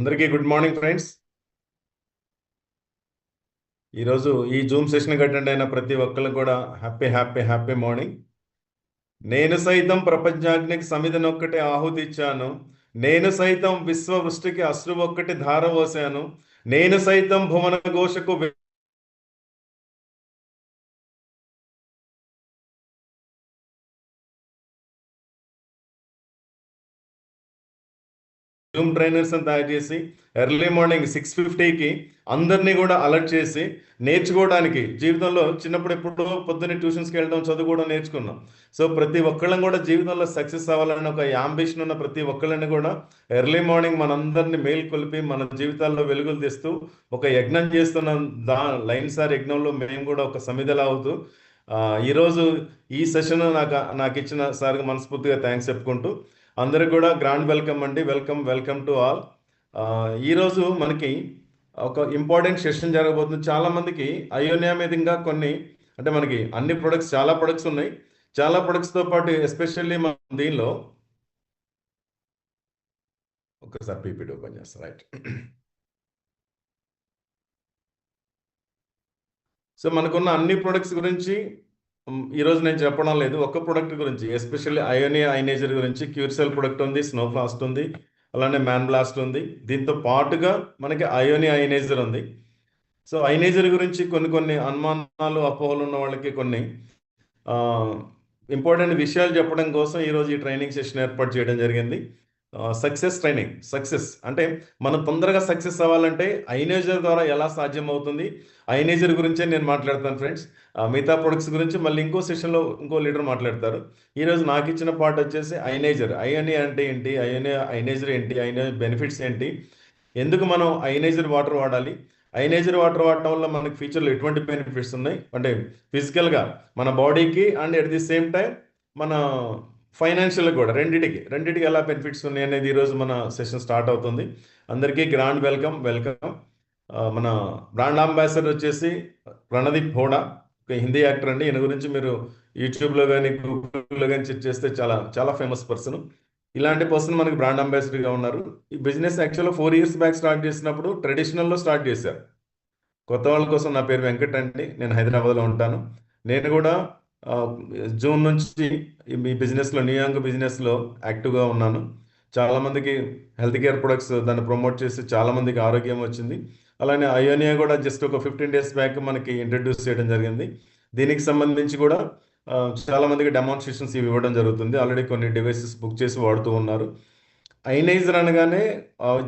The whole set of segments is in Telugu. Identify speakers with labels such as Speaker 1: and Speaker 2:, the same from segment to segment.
Speaker 1: అందరికీ గుడ్ మార్నింగ్ ఫ్రెండ్స్. ఈరోజు ఈ జూమ్ సెషన్కి అటెండ్ అయిన ప్రతి ఒక్కరికి కూడా హ్యాపీ హ్యాపీ హ్యాపీ మార్నింగ్. నేను సైతం ప్రపంచాగ్నికి సమిధనొక్కటి ఆహుతి ఇచ్చాను, నేను సైతం విశ్వవృష్టికి అశ్రు ఒక్కటి ధారవోశాను, నేను సైతం భువన ఘోషకు జూమ్ ట్రైనర్స్ అని తయారు చేసి ఎర్లీ మార్నింగ్ 6:50కి అందరినీ కూడా అలర్ట్ చేసి నేర్చుకోవడానికి, జీవితంలో చిన్నప్పుడు ఎప్పుడో పొద్దున్నే ట్యూషన్స్కి వెళ్ళడం, చదువుకోవడం నేర్చుకున్నాం. సో ప్రతి ఒక్కళ్ళని కూడా జీవితంలో సక్సెస్ అవ్వాలని ఒక యాంబిషన్ ఉన్న ప్రతి ఒక్కళ్ళని కూడా ఎర్లీ మార్నింగ్ మనందరినీ మేల్కొల్పి మన జీవితాల్లో వెలుగులు తెస్తూ ఒక యజ్ఞం చేస్తున్న లైన్ సార్ యజ్ఞంలో మేము కూడా ఒక సమిధలా అవుతూ ఈరోజు ఈ సెషన్ నాకు ఇచ్చిన సార్కి మనస్ఫూర్తిగా థ్యాంక్స్ చెప్పుకుంటూ అందరికి కూడా గ్రాండ్ వెల్కమ్ అండి. Welcome welcome to all. ఈరోజు మనకి ఒక ఇంపార్టెంట్ సెషన్ జరగబోతుంది. చాలామందికి అయోనియా మీద ఇంకా కొన్ని, అంటే మనకి అన్ని ప్రొడక్ట్స్, చాలా ప్రొడక్ట్స్ ఉన్నాయి. చాలా ప్రొడక్ట్స్తో పాటు ఎస్పెషల్లీ మనం దీనిలో ఒకసారి పీపీటీ ఓపెన్ చేస్తాం. రైట్. సో మనకున్న అన్ని ప్రొడక్ట్స్ గురించి ఈరోజు నేను చెప్పడం లేదు. ఒక్క ప్రొడక్ట్ గురించి, ఎస్పెషల్లీ అయోనియా ఐనేజర్ గురించి. క్యూర్సెల్ ప్రొడక్ట్ ఉంది, స్నో ఫ్లాస్ట్ ఉంది, అలానే మ్యాన్ బ్లాస్ట్ ఉంది. దీంతో పాటుగా మనకి అయోనియా ఐనేజర్ ఉంది. సో ఐనేజర్ గురించి కొన్ని అనుమానాలు, అపోహలు ఉన్న వాళ్ళకి కొన్ని ఇంపార్టెంట్ విషయాలు చెప్పడం కోసం ఈరోజు ఈ ట్రైనింగ్ సెషన్ ఏర్పాటు చేయడం జరిగింది. Success training. సక్సెస్ అంటే మనం తొందరగా సక్సెస్ అవ్వాలంటే ఐనేజర్ ద్వారా ఎలా సాధ్యం అవుతుంది, ఐనేజర్ గురించే నేను మాట్లాడతాను ఫ్రెండ్స్. మిగతా ప్రొడక్ట్స్ గురించి మళ్ళీ ఇంకో సెషన్లో ఇంకో లీడర్ మాట్లాడతారు. ఈరోజు నాకు ఇచ్చిన పార్ట్ వచ్చేసి ఐనేజర్. అయోనియా అంటే ఏంటి, ఐనేజర్ ఏంటి, ఐనేజర్ బెనిఫిట్స్ ఏంటి, ఎందుకు మనం ఐనేజర్ వాటర్ వాడాలి, ఐనేజర్ వాటర్ వాడటం వల్ల మనకి ఫ్యూచర్లో ఎటువంటి బెనిఫిట్స్ ఉన్నాయి, అంటే ఫిజికల్గా మన బాడీకి and at the same time మన ఫైనాన్షియల్గా కూడా, రెండింటికి ఎలా బెనిఫిట్స్ ఉన్నాయి అనేది ఈరోజు మన సెషన్ స్టార్ట్ అవుతుంది. అందరికీ గ్రాండ్ వెల్కమ్. మన బ్రాండ్ అంబాసిడర్ వచ్చేసి రణదీప్ హోడా, ఒక హిందీ యాక్టర్ అండి. ఈయన గురించి మీరు యూట్యూబ్లో కానీ గూగుల్లో కానీ చెక్ చేస్తే చాలా చాలా ఫేమస్ పర్సన్. ఇలాంటి పర్సన్ మనకి బ్రాండ్ అంబాసిడర్గా ఉన్నారు. ఈ బిజినెస్ యాక్చువల్గా 4 years బ్యాక్ స్టార్ట్ చేసినప్పుడు ట్రెడిషనల్లో స్టార్ట్ చేశారు. కొత్త వాళ్ళ కోసం, నా పేరు వెంకట్ అండి, నేను హైదరాబాద్లో ఉంటాను. నేను కూడా జూన్ నుంచి ఈ బిజినెస్లో, న్యూయాంగ్ బిజినెస్లో యాక్టివ్గా ఉన్నాను. చాలామందికి హెల్త్ కేర్ ప్రొడక్ట్స్ దాన్ని ప్రమోట్ చేసి చాలామందికి ఆరోగ్యం వచ్చింది. అలానే అయోనియా కూడా జస్ట్ ఒక 15 days బ్యాక్ మనకి ఇంట్రడ్యూస్ చేయడం జరిగింది. దీనికి సంబంధించి కూడా చాలామందికి డెమాన్స్ట్రేషన్స్ ఇవి ఇవ్వడం జరుగుతుంది. ఆల్రెడీ కొన్ని డివైసెస్ బుక్ చేసి వాడుతూ ఉన్నారు. ఐనైజర్ అనగానే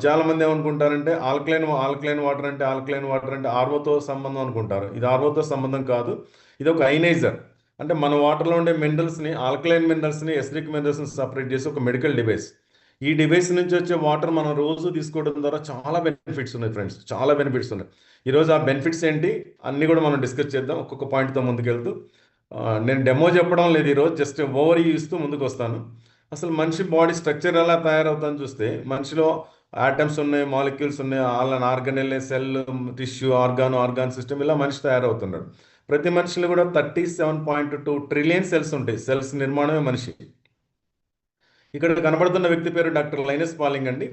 Speaker 1: చాలామంది ఏమనుకుంటారంటే ఆల్కలైన్ వాటర్ అంటే ఆర్వోతో సంబంధం అనుకుంటారు. ఇది ఆర్వోతో సంబంధం కాదు, ఇది ఒక ఐనైజర్. అంటే మన వాటర్లో ఉండే మినరల్స్ని, ఆల్కలైన్ మినరల్స్ని, ఎసిడిక్ మినరల్స్ని సపరేట్ చేసి ఒక మెడికల్ డివైస్. ఈ డివైస్ నుంచి వచ్చే వాటర్ మనం రోజు తీసుకోవడం ద్వారా చాలా బెనిఫిట్స్ ఉన్నాయి ఫ్రెండ్స్, చాలా బెనిఫిట్స్ ఉన్నాయి. ఈరోజు ఆ బెనిఫిట్స్ ఏంటి అన్నీ కూడా మనం డిస్కస్ చేద్దాం ఒక్కొక్క పాయింట్తో ముందుకెళ్తూ. నేను డెమో చెప్పడం లేదు ఈరోజు, జస్ట్ ఓవర్ ఇస్తూ ముందుకు వస్తాను. అసలు మనిషి బాడీ స్ట్రక్చర్ ఎలా తయారవుతుందని చూస్తే, మనిషిలో ఆటమ్స్ ఉన్నాయి, మాలిక్యూల్స్ ఉన్నాయి, organ organelle, cell, tissue, organ system, ఇలా మనిషి తయారవుతున్నాడు. ప్రతి మనిషిలో కూడా 37.2 trillion సెల్స్ ఉంటాయి. సెల్స్ నిర్మాణమే మనిషి. ఇక్కడ కనబడుతున్న వ్యక్తి పేరు డాక్టర్ లైనస్ పాలింగ్ అండి.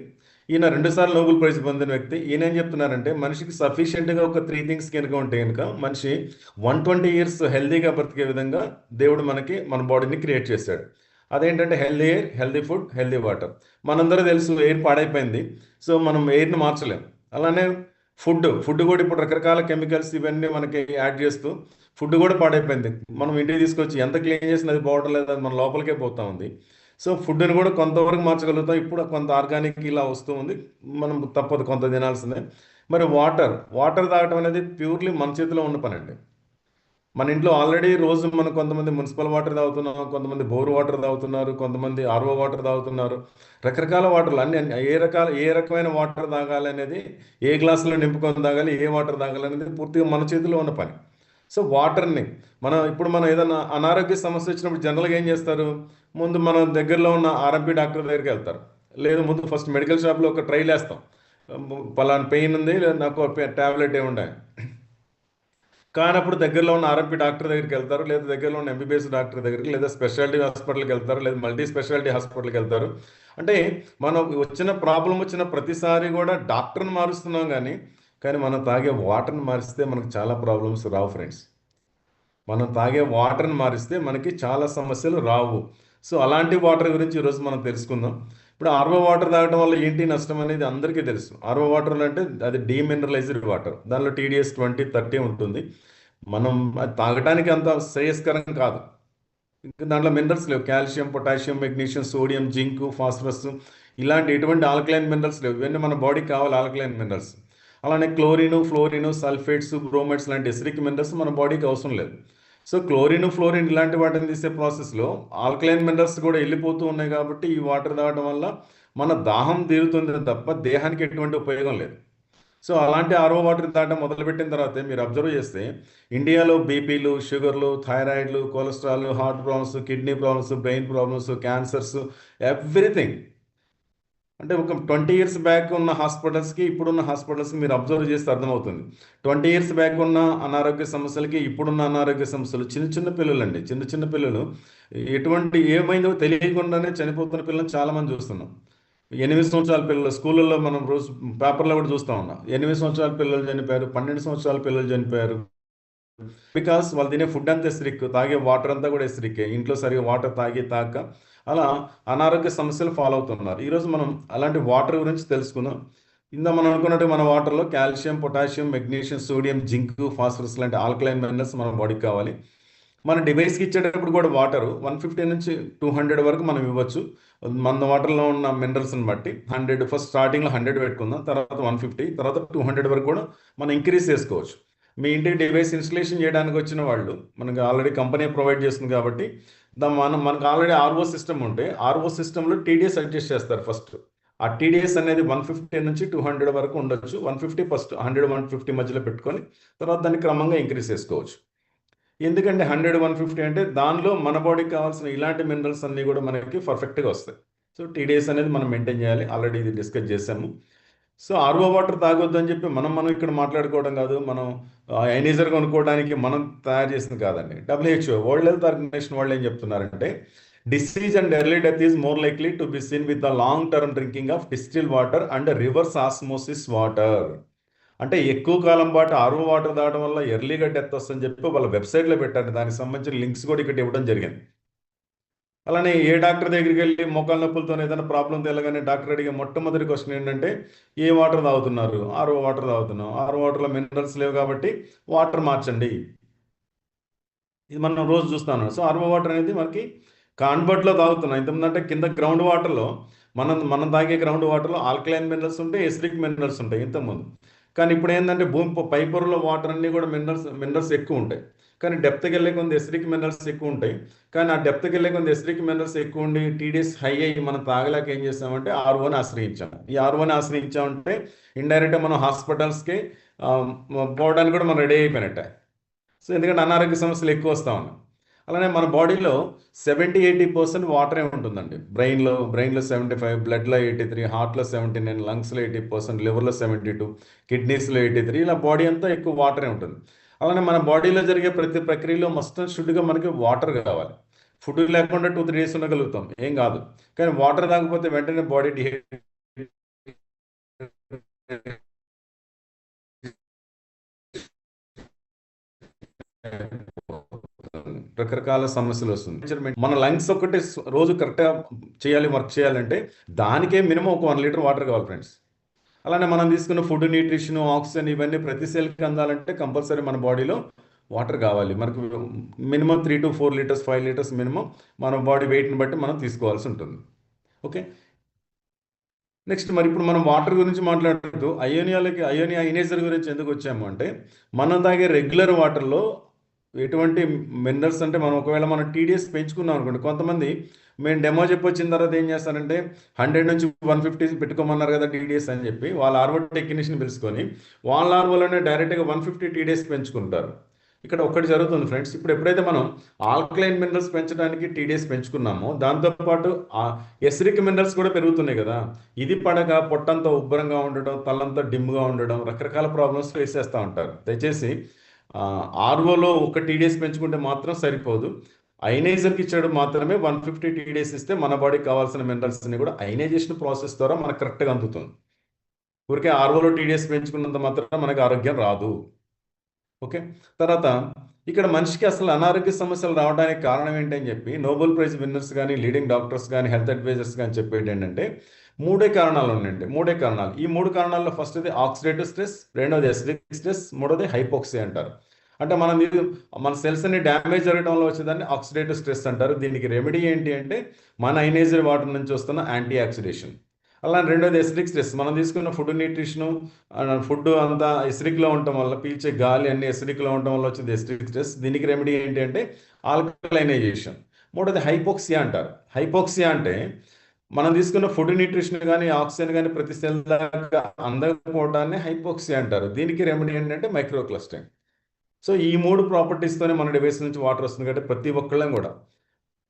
Speaker 1: ఈయన 2 సార్లు నోబెల్ ప్రైజ్ పొందిన వ్యక్తి. ఈయన ఏం చెప్తున్నారంటే, మనిషికి సఫిషియెంట్గా ఒక 3 things కనుక ఉంటే కనుక మనిషి 120 years హెల్దీగా బ్రతికే విధంగా దేవుడు మన బాడీని క్రియేట్ చేశాడు. అదేంటంటే healthy air, healthy food, healthy water. మనందరూ తెలుసు ఎయిర్ పాడైపోయింది, సో మనం ఎయిర్ని మార్చలేం. అలానే ఫుడ్ కూడా ఇప్పుడు రకరకాల కెమికల్స్ ఇవన్నీ మనకి యాడ్ చేస్తూ ఫుడ్ కూడా పాడైపోయింది. మనం ఇంటికి తీసుకొచ్చి ఎంత క్లీన్ చేసినా అది బాగుండలేదు, లేదు, అది మన లోపలికే పోతా ఉంది. సో ఫుడ్ని కూడా కొంతవరకు మార్చగలుగుతాం. ఇప్పుడు కొంత ఆర్గానిక్ ఇలా వస్తూ ఉంది, మనం తప్పదు కొంత తినాల్సిందే. మరి వాటర్ తాగటం అనేది ప్యూర్లీ మన చేతిలో ఉన్న పని అండి. మన ఇంట్లో ఆల్రెడీ రోజు మనం కొంతమంది మున్సిపల్ వాటర్ తాగుతున్నాం, కొంతమంది బోర్ వాటర్ తాగుతున్నారు, కొంతమంది ఆర్ఓ వాటర్ తాగుతున్నారు. రకరకాల వాటర్లు అన్ని ఏ రకమైన వాటర్ తాగాలి అనేది, ఏ గ్లాసులో నింపుకొని తాగాలి, ఏ వాటర్ తాగాలి అనేది పూర్తిగా మన చేతిలో ఉన్న పని. సో వాటర్ని మనం ఏదైనా అనారోగ్య సమస్య వచ్చినప్పుడు జనరల్గా ఏం చేస్తారు, ముందు మన దగ్గరలో ఉన్న ఆర్ఎంపీ డాక్టర్ దగ్గరికి వెళ్తారు, లేదు ముందు ఫస్ట్ మెడికల్ షాప్లో ఒక ట్రైల్ వేస్తాం, పలానా పెయిన్ ఉంది, నాకు ట్యాబ్లెట్ ఏముండే. కానప్పుడు దగ్గరలో ఉన్న ఆర్ఎంపీ డాక్టర్ దగ్గరికి వెళ్తారు, లేదా దగ్గరలో ఉన్న ఎంబీబీఎస్ డాక్టర్ దగ్గరికి, లేదా స్పెషాలిటీ హాస్పిటల్కి వెళ్తారు, లేదా మల్టీ స్పెషాలిటీ హాస్పిటల్కి వెళ్తారు. అంటే మనం ప్రాబ్లం వచ్చిన ప్రతిసారి కూడా డాక్టర్ని మారుస్తున్నాం కానీ మనం తాగే వాటర్ని మారిస్తే మనకు చాలా ప్రాబ్లమ్స్ రావు ఫ్రెండ్స్. మనం తాగే వాటర్ని మారిస్తే మనకి చాలా సమస్యలు రావు. సో అలాంటి వాటర్ గురించి ఈరోజు మనం తెలుసుకుందాం. ఇప్పుడు ఆర్ఓ వాటర్ తాగడం వల్ల ఏంటి నష్టం అనేది అందరికీ తెలుసు. ఆర్ఓ వాటర్ అంటే అది డీమినరలైజ్డ్ వాటర్, దానిలో TDS 20-30 ఉంటుంది. మనం అది తాగడానికి అంత శ్రేయస్కరం కాదు. ఇంకా దాంట్లో మినరల్స్ లేవు, calcium, potassium, magnesium, sodium, zinc, phosphorus, ఇలాంటి ఎటువంటి ఆల్కలైన్ మినరల్స్ లేవు. ఇవన్నీ మన బాడీకి కావాలి ఆల్కలైన్ మినరల్స్. అలానే క్లోరిన్, ఫ్లోరిన్, సల్ఫేట్స్, బ్రోమైడ్స్ లాంటి ఎసిడిక్ మినరల్స్ మన బాడీకి అవసరం లేదు. సో క్లోరిన్, ఫ్లోరిన్ ఇలాంటి వాటిని తీసే ప్రాసెస్లో ఆల్కలైన్ మినరల్స్ కూడా వెళ్ళిపోతూ ఉన్నాయి. కాబట్టి ఈ వాటర్ తాగడం వల్ల మన దాహం తీరుతుంది తప్ప దేహానికి ఎటువంటి ఉపయోగం లేదు. సో అలాంటి ఆర్ఓ వాటర్ తాగడం మొదలుపెట్టిన తర్వాత మీరు అబ్జర్వ్ చేస్తే ఇండియాలో బీపీలు, షుగర్లు, థైరాయిడ్లు, cholesterol, heart problems, kidney problems, brain problems, cancers, everything. అంటే ఒక 20 years బ్యాక్ ఉన్న హాస్పిటల్స్కి ఇప్పుడున్న హాస్పిటల్స్కి మీరు అబ్జర్వ్ చేస్తే అర్థమవుతుంది. 20 years బ్యాక్ ఉన్న అనారోగ్య సమస్యలకి ఇప్పుడున్న అనారోగ్య సమస్యలు, చిన్న చిన్న పిల్లలు అండి, చిన్న చిన్న పిల్లలు ఎటువంటి ఏమైందో తెలియకుండానే చనిపోతున్న పిల్లలు చాలామంది చూస్తున్నాం. 8 సంవత్సరాల పిల్లలు స్కూళ్ళల్లో మనం రోజు పేపర్లో కూడా చూస్తూ ఉన్నాం. 8 సంవత్సరాల పిల్లలు చనిపోయారు, 12 సంవత్సరాల పిల్లలు చనిపోయారు. బికాస్ వాళ్ళు తినే ఫుడ్ అంతా ఎసిడిక్, తాగే వాటర్ అంతా కూడా ఎసిడిక్, ఇంట్లో సరిగా వాటర్ తాక అలా అనారోగ్య సమస్యలు ఫాలో అవుతున్నారు. ఈరోజు మనం అలాంటి వాటర్ గురించి తెలుసుకుందాం. మనం అనుకున్నట్టు మన వాటర్లో calcium, potassium, magnesium, sodium, zinc, phosphorus లాంటి ఆల్కలైన్ మినరల్స్ మన బాడీకి కావాలి. మన డివైస్కి ఇచ్చేటప్పుడు కూడా వాటర్ 150 నుంచి 200 వరకు మనం ఇవ్వచ్చు. మన వాటర్లో ఉన్న మినరల్స్ని బట్టి 100, ఫస్ట్ స్టార్టింగ్లో 100 పెట్టుకుందాం, తర్వాత 150, తర్వాత 200 వరకు కూడా మనం ఇంక్రీజ్ చేసుకోవచ్చు. మీ ఇంటికి డివైస్ ఇన్స్టలేషన్ చేయడానికి వచ్చిన వాళ్ళు మనకు ఆల్రెడీ కంపెనీ ప్రొవైడ్ చేస్తుంది కాబట్టి మనకు ఆల్రెడీ ఆర్ఓ సిస్టమ్ ఉంటే ఆర్ఓ సిస్టంలో TDS అడ్జస్ట్ చేస్తారు ఫస్ట్. ఆ TDS అనేది 150 నుంచి 200 వరకు ఉండొచ్చు. 150 ఫస్ట్, 100, 150 మధ్యలో పెట్టుకొని తర్వాత దాన్ని క్రమంగా ఇంక్రీజ్ చేసుకోవచ్చు. ఎందుకంటే 100, 150 అంటే దానిలో మన బాడీకి కావాల్సిన ఇలాంటి మినరల్స్ అన్నీ కూడా మనకి పర్ఫెక్ట్గా వస్తాయి. సో TDS అనేది మనం మెయింటైన్ చేయాలి, ఆల్రెడీ ఇది డిస్కస్ చేసాము. సో ఆర్ఓ వాటర్ తాగొద్దు అని చెప్పి మనం ఇక్కడ మాట్లాడుకోవడం కాదు, మనం అయనైజర్ కొనుక్కోవడానికి మనం తయారు చేసింది కాదండి. WHO, వరల్డ్ హెల్త్ ఆర్గనైజేషన్ వాళ్ళు ఏం చెప్తున్నారంటే disease and early death is more likely to be seen with the long term drinking of distil water and reverse osmosis water. అంటే ఎక్కువ కాలం పాటు ఆర్ఓ వాటర్ తాగడం వల్ల ఎర్లీగా డెత్ వస్తుందని చెప్పి వాళ్ళ వెబ్సైట్లో పెట్టారు. దానికి సంబంధించిన లింక్స్ కూడా ఇక్కడ ఇవ్వడం జరిగింది. అలానే ఏ డాక్టర్ దగ్గరికి వెళ్ళి మోకాళ్ళ నొప్పులతో ఏదైనా ప్రాబ్లం తెలగానే డాక్టర్ అడిగే మొట్టమొదటి క్వశ్చన్ ఏంటంటే ఏ వాటర్ తాగుతున్నారు? ఆర్ఓ వాటర్ తాగుతున్నాం, ఆర్ఓ వాటర్లో మినరల్స్ లేవు కాబట్టి వాటర్ మార్చండి. ఇది మనం రోజు చూస్తాను. సో ఆర్ఓ వాటర్ అనేది మనకి కాన్వర్ట్లో తాగుతున్నాం. ఇంతకుముందు అంటే కింద గ్రౌండ్ వాటర్లో మనం తాగే గ్రౌండ్ వాటర్లో ఆల్కలైన్ మినరల్స్ ఉంటాయి, ఎసిడిక్ మినరల్స్ ఉంటాయి ఇంతకుముందు. కానీ ఇప్పుడు ఏంటంటే భూమి పై పొరలో వాటర్ అన్నీ కూడా మినరల్స్ ఎక్కువ ఉంటాయి. కానీ డెప్త్కి వెళ్ళే కొంత ఎసిడిక్ మినరల్స్ ఎక్కువ ఉంటాయి. కానీ ఆ డెప్త్కి వెళ్ళే కొంత ఎసిడిక్ మినరల్స్ ఎక్కువ ఉండి TDS హై అయ్యి మనం తాగలేక ఏం చేస్తామంటే ఆర్ఓని ఆశ్రయించాం. ఈ ఆర్ఓని ఆశ్రయించామంటే ఇండైరెక్ట్గా మనం హాస్పిటల్స్కి పోవడానికి కూడా మనం రెడీ అయిపోయినట్టే. సో ఎందుకంటే అనారోగ్య సమస్యలు ఎక్కువ వస్తూ ఉన్నాయి. అలానే మన బాడీలో 70-80% వాటరే ఉంటుందండి. బ్రెయిన్లో 75, బ్లడ్లో 83, హార్ట్లో 79, లంగ్స్లో 80%, లివర్లో 72, కిడ్నీస్లో 83, ఇలా బాడీ అంతా ఎక్కువ వాటరే ఉంటుంది. అలానే మన బాడీలో జరిగే ప్రతి ప్రక్రియలో మస్ట్ అండ్ షుడ్గా మనకి వాటర్ కావాలి. ఫుడ్ లేకుండా 2-3 days ఉండగలుగుతాం, ఏం కాదు. కానీ వాటర్ తాగకపోతే వెంటనే బాడీ డిహైడ్రేట్, రకరకాల సమస్యలు వస్తుంది. మన లంగ్స్ ఒకటి రోజు కరెక్ట్గా వర్క్ చేయాలంటే దానికే మినిమం ఒక 1 లీటర్ వాటర్ కావాలి ఫ్రెండ్స్. అలానే మనం తీసుకున్న ఫుడ్, న్యూట్రిషన్, ఆక్సిజన్ ఇవన్నీ ప్రతి సెల్కి అందాలంటే కంపల్సరీ మన బాడీలో వాటర్ కావాలి. మనకు minimum 3 to 4 liters, 5 liters minimum మన బాడీ వెయిట్ని బట్టి మనం తీసుకోవాల్సి ఉంటుంది. ఓకే, నెక్స్ట్ మరి ఇప్పుడు మనం వాటర్ గురించి మాట్లాడుతూ అయోనియా ఐనేజర్ గురించి ఎందుకు వచ్చాము అంటే మనం తాగే రెగ్యులర్ వాటర్లో ఎటువంటి మినరల్స్ అంటే ఒకవేళ మనం TDS పెంచుకున్నాం అనుకోండి. కొంతమంది మేము డెమో చెప్పొచ్చిన తర్వాత ఏం చేస్తారంటే 100 నుంచి 150 పెట్టుకోమన్నారు కదా TDS అని చెప్పి వాళ్ళ ఆర్వో టెక్నీషియన్ పిలుచుకొని వాళ్ళ ఆర్వోలోనే డైరెక్ట్గా 150 TDS పెంచుకుంటారు. ఇక్కడ ఒకటి జరుగుతుంది ఫ్రెండ్స్. ఇప్పుడు ఎప్పుడైతే మనం ఆల్కలైన్ మినరల్స్ పెంచడానికి TDS పెంచుకున్నామో దాంతోపాటు ఎసిడిక్ మినరల్స్ కూడా పెరుగుతున్నాయి కదా. ఇది పడక పొట్టంతా ఉబ్బరంగా ఉండడం, తలంతా డిమ్గా ఉండడం, రకరకాల ప్రాబ్లమ్స్ ఫేస్ చేస్తూ ఉంటారు. దయచేసి ఆర్ఓలో ఒక టీడీఎస్ పెంచుకుంటే మాత్రం సరిపోదు. అయనైజర్కి ఇచ్చాడు మాత్రమే 150 టీడీఎస్ ఇస్తే మన బాడీకి కావాల్సిన మినరల్స్ అన్ని కూడా అయనైజేషన్ ప్రాసెస్ ద్వారా మనకు కరెక్ట్గా అందుతుంది. ఊరికే ఆర్ఓలో టీడీఎస్ పెంచుకున్నంత మాత్రం మనకి ఆరోగ్యం రాదు. ఓకే. తర్వాత ఇక్కడ మనిషికి అసలు అనారోగ్య సమస్యలు రావడానికి కారణం ఏంటని చెప్పి నోబెల్ ప్రైజ్ విన్నర్స్ కానీ, లీడింగ్ డాక్టర్స్ కానీ, హెల్త్ అడ్వైజర్స్ కానీ చెప్పేది ఏంటంటే 3 కారణాలు ఉన్నాయండి. 3 కారణాలు. ఈ 3 కారణాల్లో ఫస్ట్ది ఆక్సిడేటివ్ స్ట్రెస్, రెండోది ఎసిడిక్ స్ట్రెస్, మూడోది హైపోక్సియా అంటారు. అంటే మన సెల్స్ అన్ని డ్యామేజ్ జరగడంలో వచ్చేదాన్ని ఆక్సిడేటివ్ స్ట్రెస్ అంటారు. దీనికి రెమెడీ ఏంటి అంటే మన అయనైజ్డ్ వాటర్ నుంచి వస్తున్న యాంటీ ఆక్సిడేషన్. అలా రెండోది ఎసిడిక్ స్ట్రెస్. మనం తీసుకున్న ఫుడ్ న్యూట్రిషను, ఫుడ్ అంతా ఎసిడిక్లో ఉండటం వల్ల, పీల్చే గాలి అన్ని ఎసిడిక్లో ఉండటం వల్ల వచ్చింది ఎసిడిక్ స్ట్రెస్. దీనికి రెమెడీ ఏంటి అంటే ఆల్కలైనైజేషన్. మూడోది హైపోక్సియా అంటారు. హైపోక్సియా అంటే మనం తీసుకున్న ఫుడ్ న్యూట్రిషన్ కానీ, ఆక్సిజన్ కానీ ప్రతి సెల్ దాకా అందకపోవడాన్ని హైపోక్సియా అంటారు. దీనికి రెమెడీ ఏంటంటే మైక్రోక్లస్టరింగ్. సో ఈ 3 ప్రాపర్టీస్తోనే మన డివైస్ నుంచి వాటర్ వస్తుంది కాబట్టి ప్రతి ఒక్కళ్ళం కూడా,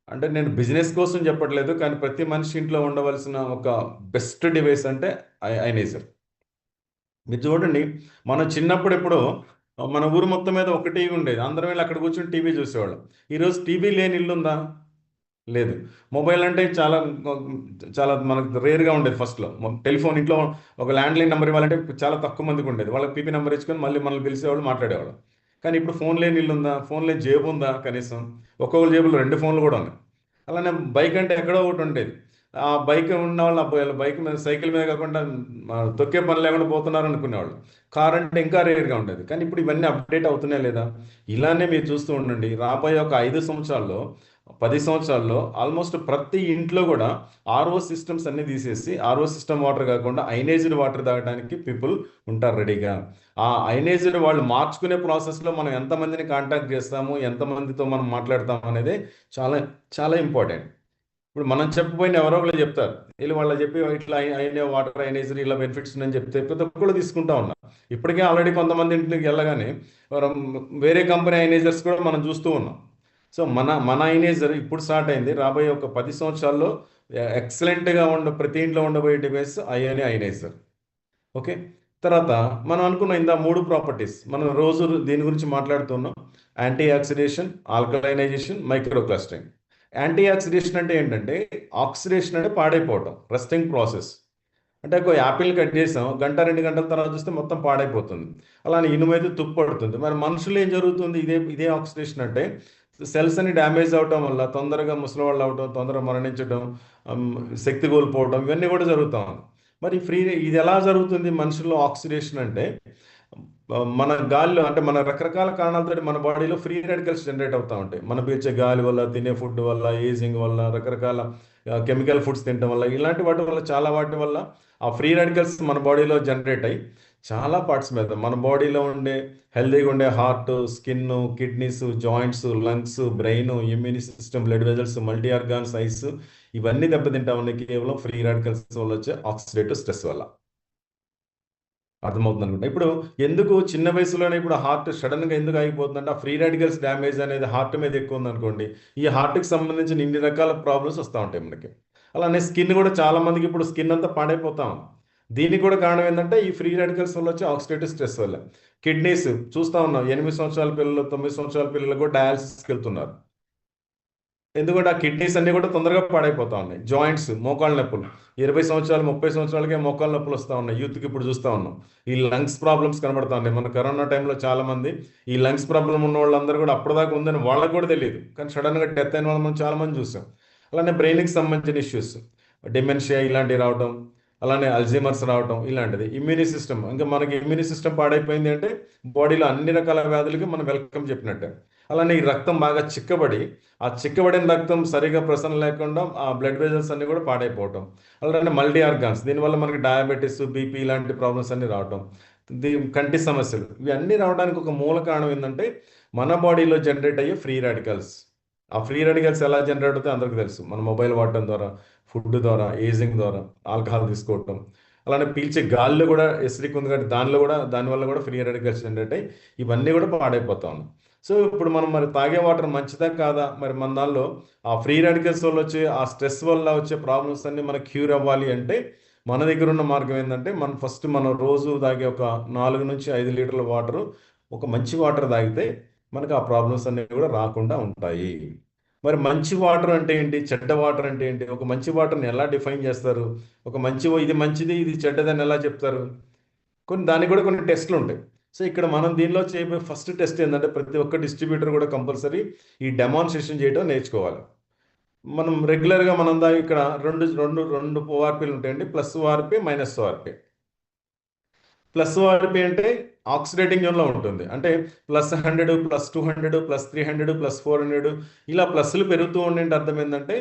Speaker 1: అంటే నేను బిజినెస్ కోసం చెప్పట్లేదు, కానీ ప్రతి మనిషి ఇంట్లో ఉండవలసిన ఒక బెస్ట్ డివైస్ అంటే అయనైజర్. మీరు చూడండి, మనం చిన్నప్పుడు ఎప్పుడో మన ఊరు మొత్తం మీద ఒక టీవీ ఉండేది. అందరం వెళ్ళి అక్కడ కూర్చొని టీవీ చూసేవాళ్ళం. ఈరోజు టీవీ లేని ఇల్లు ఉందా? లేదు. మొబైల్ అంటే చాలా చాలా మనకు రేర్గా ఉండేది. ఫస్ట్లో టెలిఫోన్ ఇంట్లో ఒక ల్యాండ్లైన్ నెంబర్ ఇవ్వాలంటే చాలా తక్కువ మందికి ఉండేది. వాళ్ళకి పీపీ నెంబర్ ఇచ్చుకొని మళ్ళీ మనల్ని పిలిచేవాళ్ళు, మాట్లాడేవాళ్ళు. కానీ ఇప్పుడు ఫోన్ లేని ఇల్లు ఉందా? ఫోన్ లేని జేబు ఉందా? కనీసం ఒక్కొక్కరి జేబులో 2 ఫోన్లు కూడా ఉన్నాయి. అలానే బైక్ అంటే ఎక్కడో ఒకటి ఉండేది. ఆ బైక్ ఉన్న వాళ్ళు అబ్బాయిలు బైక్ మీద, సైకిల్ మీద కాకుండా తొక్కే పని లేకుండా పోతున్నారు అనుకునేవాళ్ళు. కార్ అంటే ఇంకా రేర్గా ఉండేది. కానీ ఇప్పుడు ఇవన్నీ అప్డేట్ అవుతున్నాయి లేదా? ఇలానే మీరు చూస్తూ ఉండండి, రాబోయే ఒక 5 సంవత్సరాల్లో, 10 సంవత్సరాల్లో ఆల్మోస్ట్ ప్రతి ఇంట్లో కూడా ఆర్ఓ సిస్టమ్స్ అన్ని తీసేసి ఆర్ఓ సిస్టమ్ వాటర్ కాకుండా అయనైజ్డ్ వాటర్ తాగడానికి పీపుల్ ఉంటారు రెడీగా. ఆ అయనైజ్డ్ వాళ్ళు మార్చుకునే ప్రాసెస్లో మనం ఎంతమందిని కాంటాక్ట్ చేస్తాము, ఎంతమందితో మనం మాట్లాడతాము అనేది చాలా చాలా ఇంపార్టెంట్. ఇప్పుడు మనం చెప్పబోయిన ఎవరో ఒకళ్ళు చెప్తారు, వీళ్ళు వాళ్ళ చెప్పి ఇట్లా అయిన వాటర్ అయనైజర్ ఇలా బెనిఫిట్స్ ఉన్నాయని చెప్తే ప్రతి ఒక్కళ్ళు తీసుకుంటా ఉన్నారు. ఇప్పటికే ఆల్రెడీ కొంతమంది ఇంటికి వెళ్ళగానే వేరే కంపెనీ అయనైజర్స్ కూడా మనం చూస్తూ ఉన్నాం. సో మన అయనైజర్ ఇప్పుడు స్టార్ట్ అయింది. రాబోయే ఒక 10 సంవత్సరాల్లో ఎక్సలెంట్గా ప్రతి ఇంట్లో ఉండబోయే డివైస్ అయనైజర్. ఓకే. తర్వాత మనం అనుకున్న ఇందా 3 ప్రాపర్టీస్ మనం రోజు దీని గురించి మాట్లాడుతున్నాం. Anti oxidation, alkalinization, microclustering. Anti oxidation అంటే ఏంటంటే, ఆక్సిడేషన్ అంటే పాడైపోవటం, రెస్టింగ్ ప్రాసెస్. అంటే ఒక యాపిల్ కట్ చేసాం, గంట 2 గంటల తర్వాత చూస్తే మొత్తం పాడైపోతుంది. అలానే ఇనుమైతే తుప్పు పడుతుంది. మరి మనుషులు ఏం జరుగుతుంది? ఇదే ఆక్సిడేషన్ అంటే సెల్స్ అని డ్యామేజ్ అవటం వల్ల తొందరగా ముసలివాళ్ళు అవటం, తొందరగా మరణించడం, శక్తి కోల్పోవడం, ఇవన్నీ కూడా జరుగుతూ ఉంది. మరి ఇది ఎలా జరుగుతుంది మనుషుల్లో ఆక్సిడేషన్ అంటే? మన గాలిలో, అంటే మన రకరకాల కారణాలతో మన బాడీలో ఫ్రీ రాడికల్స్ జనరేట్ అవుతూ ఉంటాయి. మనం పీల్చే గాలి వల్ల, తినే ఫుడ్ వల్ల, ఏజింగ్ వల్ల, రకరకాల కెమికల్ ఫుడ్స్ తినడం వల్ల, ఇలాంటి వాటి వల్ల, చాలా వాటి వల్ల ఆ ఫ్రీ రాడికల్స్ మన బాడీలో జనరేట్ అయ్యి చాలా పార్ట్స్ మీద, మన బాడీలో ఉండే హెల్తీగా ఉండే heart, skin, kidneys, joints, lungs, brain, immune system, blood vessels, multi organs, eyes, ఇవన్నీ దెబ్బతింటా ఉన్నాయి కేవలం ఫ్రీ రాడికల్స్ వల్ల వచ్చే ఆక్సిడేటివ్ స్ట్రెస్ వల్ల. అర్థమవుతుంది అనుకుంటా. ఇప్పుడు ఎందుకు చిన్న వయసులోనే ఇప్పుడు హార్ట్ సడన్గా ఎందుకు ఆగిపోతుందంటే, ఆ ఫ్రీ రాడికల్స్ డ్యామేజ్ అనేది హార్ట్ మీద ఎక్కువ ఉందనుకోండి, ఈ హార్ట్కి సంబంధించిన ఇన్ని రకాల ప్రాబ్లమ్స్ వస్తూ ఉంటాయి మనకి. అలానే స్కిన్ కూడా చాలా మందికి ఇప్పుడు స్కిన్ అంతా పాడైపోతాం. దీనికి కూడా కారణం ఏంటంటే ఈ ఫ్రీ రాడికల్స్ వల్ల వచ్చే ఆక్సిడేటివ్ స్ట్రెస్ వల్ల. కిడ్నీస్ చూస్తూ ఉన్నాం, 8 సంవత్సరాల పిల్లలు, 9 సంవత్సరాల పిల్లలు కూడా డయాలసిస్కి వెళ్తున్నారు. ఎందుకంటే ఆ కిడ్నీస్ అన్ని కూడా తొందరగా పాడైపోతా ఉన్నాయి. జాయింట్స్, మోకాళ్ళ నొప్పులు, 20 సంవత్సరాలు, 30 సంవత్సరాలకే మోకాళ్ళ నొప్పులు వస్తూ ఉన్నాయి. యూత్కి ఇప్పుడు చూస్తూ ఉన్నాం. ఈ లంగ్స్ ప్రాబ్లమ్స్ కనబడతా ఉన్నాయి. మన కరోనా టైంలో చాలా మంది ఈ లంగ్స్ ప్రాబ్లం ఉన్న వాళ్ళందరూ కూడా అప్పటిదాకా ఉందని వాళ్ళకి కూడా తెలియదు, కానీ సడన్గా డెత్ అయిన వాళ్ళు మనం చాలా మంది చూసాం. అలానే బ్రెయిన్కి సంబంధించిన ఇష్యూస్, డిమెన్షియా ఇలాంటివి రావడం, అలానే అల్జీమర్స్ రావడం, ఇలాంటిది. ఇమ్యూని సిస్టమ్, ఇంకా మనకి ఇమ్యూని సిస్టమ్ పాడైపోయింది అంటే బాడీలో అన్ని రకాల వ్యాధులకి మనం వెల్కమ్ చెప్పినట్టే. అలానే ఈ రక్తం బాగా చిక్కబడి, ఆ చిక్కబడిన రక్తం సరిగా ప్రసరణ లేకుండా ఆ బ్లడ్ వెజల్స్ అన్ని కూడా పాడైపోవటం. అలానే మల్టీ ఆర్గాన్స్, దీనివల్ల మనకి డయాబెటీస్, బీపీ ఇలాంటి ప్రాబ్లమ్స్ అన్ని రావటం, కంటి సమస్యలు, ఇవన్నీ రావడానికి ఒక మూల కారణం ఏంటంటే మన బాడీలో జనరేట్ అయ్యే ఫ్రీ రాడికల్స్. ఆ ఫ్రీ రాడికల్స్ ఎలా జనరేట్ అవుతాయి అందరికీ తెలుసు. మన మొబైల్ వాడటం ద్వారా, ఫుడ్ ద్వారా, ఏజింగ్ ద్వారా, ఆల్కహాల్ తీసుకోవటం, అలానే పీల్చే గాలిలో కూడా ఎసిడిక్ ఉంది కాబట్టి దానివల్ల కూడా ఫ్రీ రాడికల్స్ జనరేట్ అయ్యి ఇవన్నీ కూడా పాడైపోతా ఉన్నాయి. సో ఇప్పుడు మనం మరి తాగే వాటర్ మంచిదా కాదా? మరి మన దానిలో ఆ ఫ్రీ రాడికల్స్ వల్ల వచ్చే, ఆ స్ట్రెస్ వల్ల వచ్చే ప్రాబ్లమ్స్ అన్ని మనకు క్యూర్ అవ్వాలి అంటే మన దగ్గర ఉన్న మార్గం ఏంటంటే, మనం రోజు తాగే ఒక 4 నుంచి 5 లీటర్ల వాటర్ ఒక మంచి వాటర్ తాగితే మనకు ఆ ప్రాబ్లమ్స్ అన్నీ కూడా రాకుండా ఉంటాయి. మరి మంచి వాటర్ అంటే ఏంటి, చెడ్డ వాటర్ అంటే ఏంటి, ఒక మంచి వాటర్ని ఎలా డిఫైన్ చేస్తారు, ఒక మంచి ఇది మంచిది ఇది చెడ్డదని ఎలా చెప్తారు, దానికి కూడా కొన్ని టెస్ట్లు ఉంటాయి. సో ఇక్కడ మనం దీనిలో చేయబోయే ఫస్ట్ టెస్ట్ ఏంటంటే ప్రతి ఒక్క డిస్ట్రిబ్యూటర్ కూడా కంపల్సరీ ఈ డెమాన్స్ట్రేషన్ చేయడం నేర్చుకోవాలి. మనం రెగ్యులర్గా మనం ఇక్కడ రెండు రెండు రెండు ఓఆర్పీలు ఉంటాయండి, plus ORP minus ORP. Plus ORP అంటే ఆక్సిడేటింగ్ జోన్లో ఉంటుంది, అంటే +100 +200 +300 +400 ఇలా ప్లస్లు పెరుగుతూ ఉండేంటి. అర్థం ఏంటంటే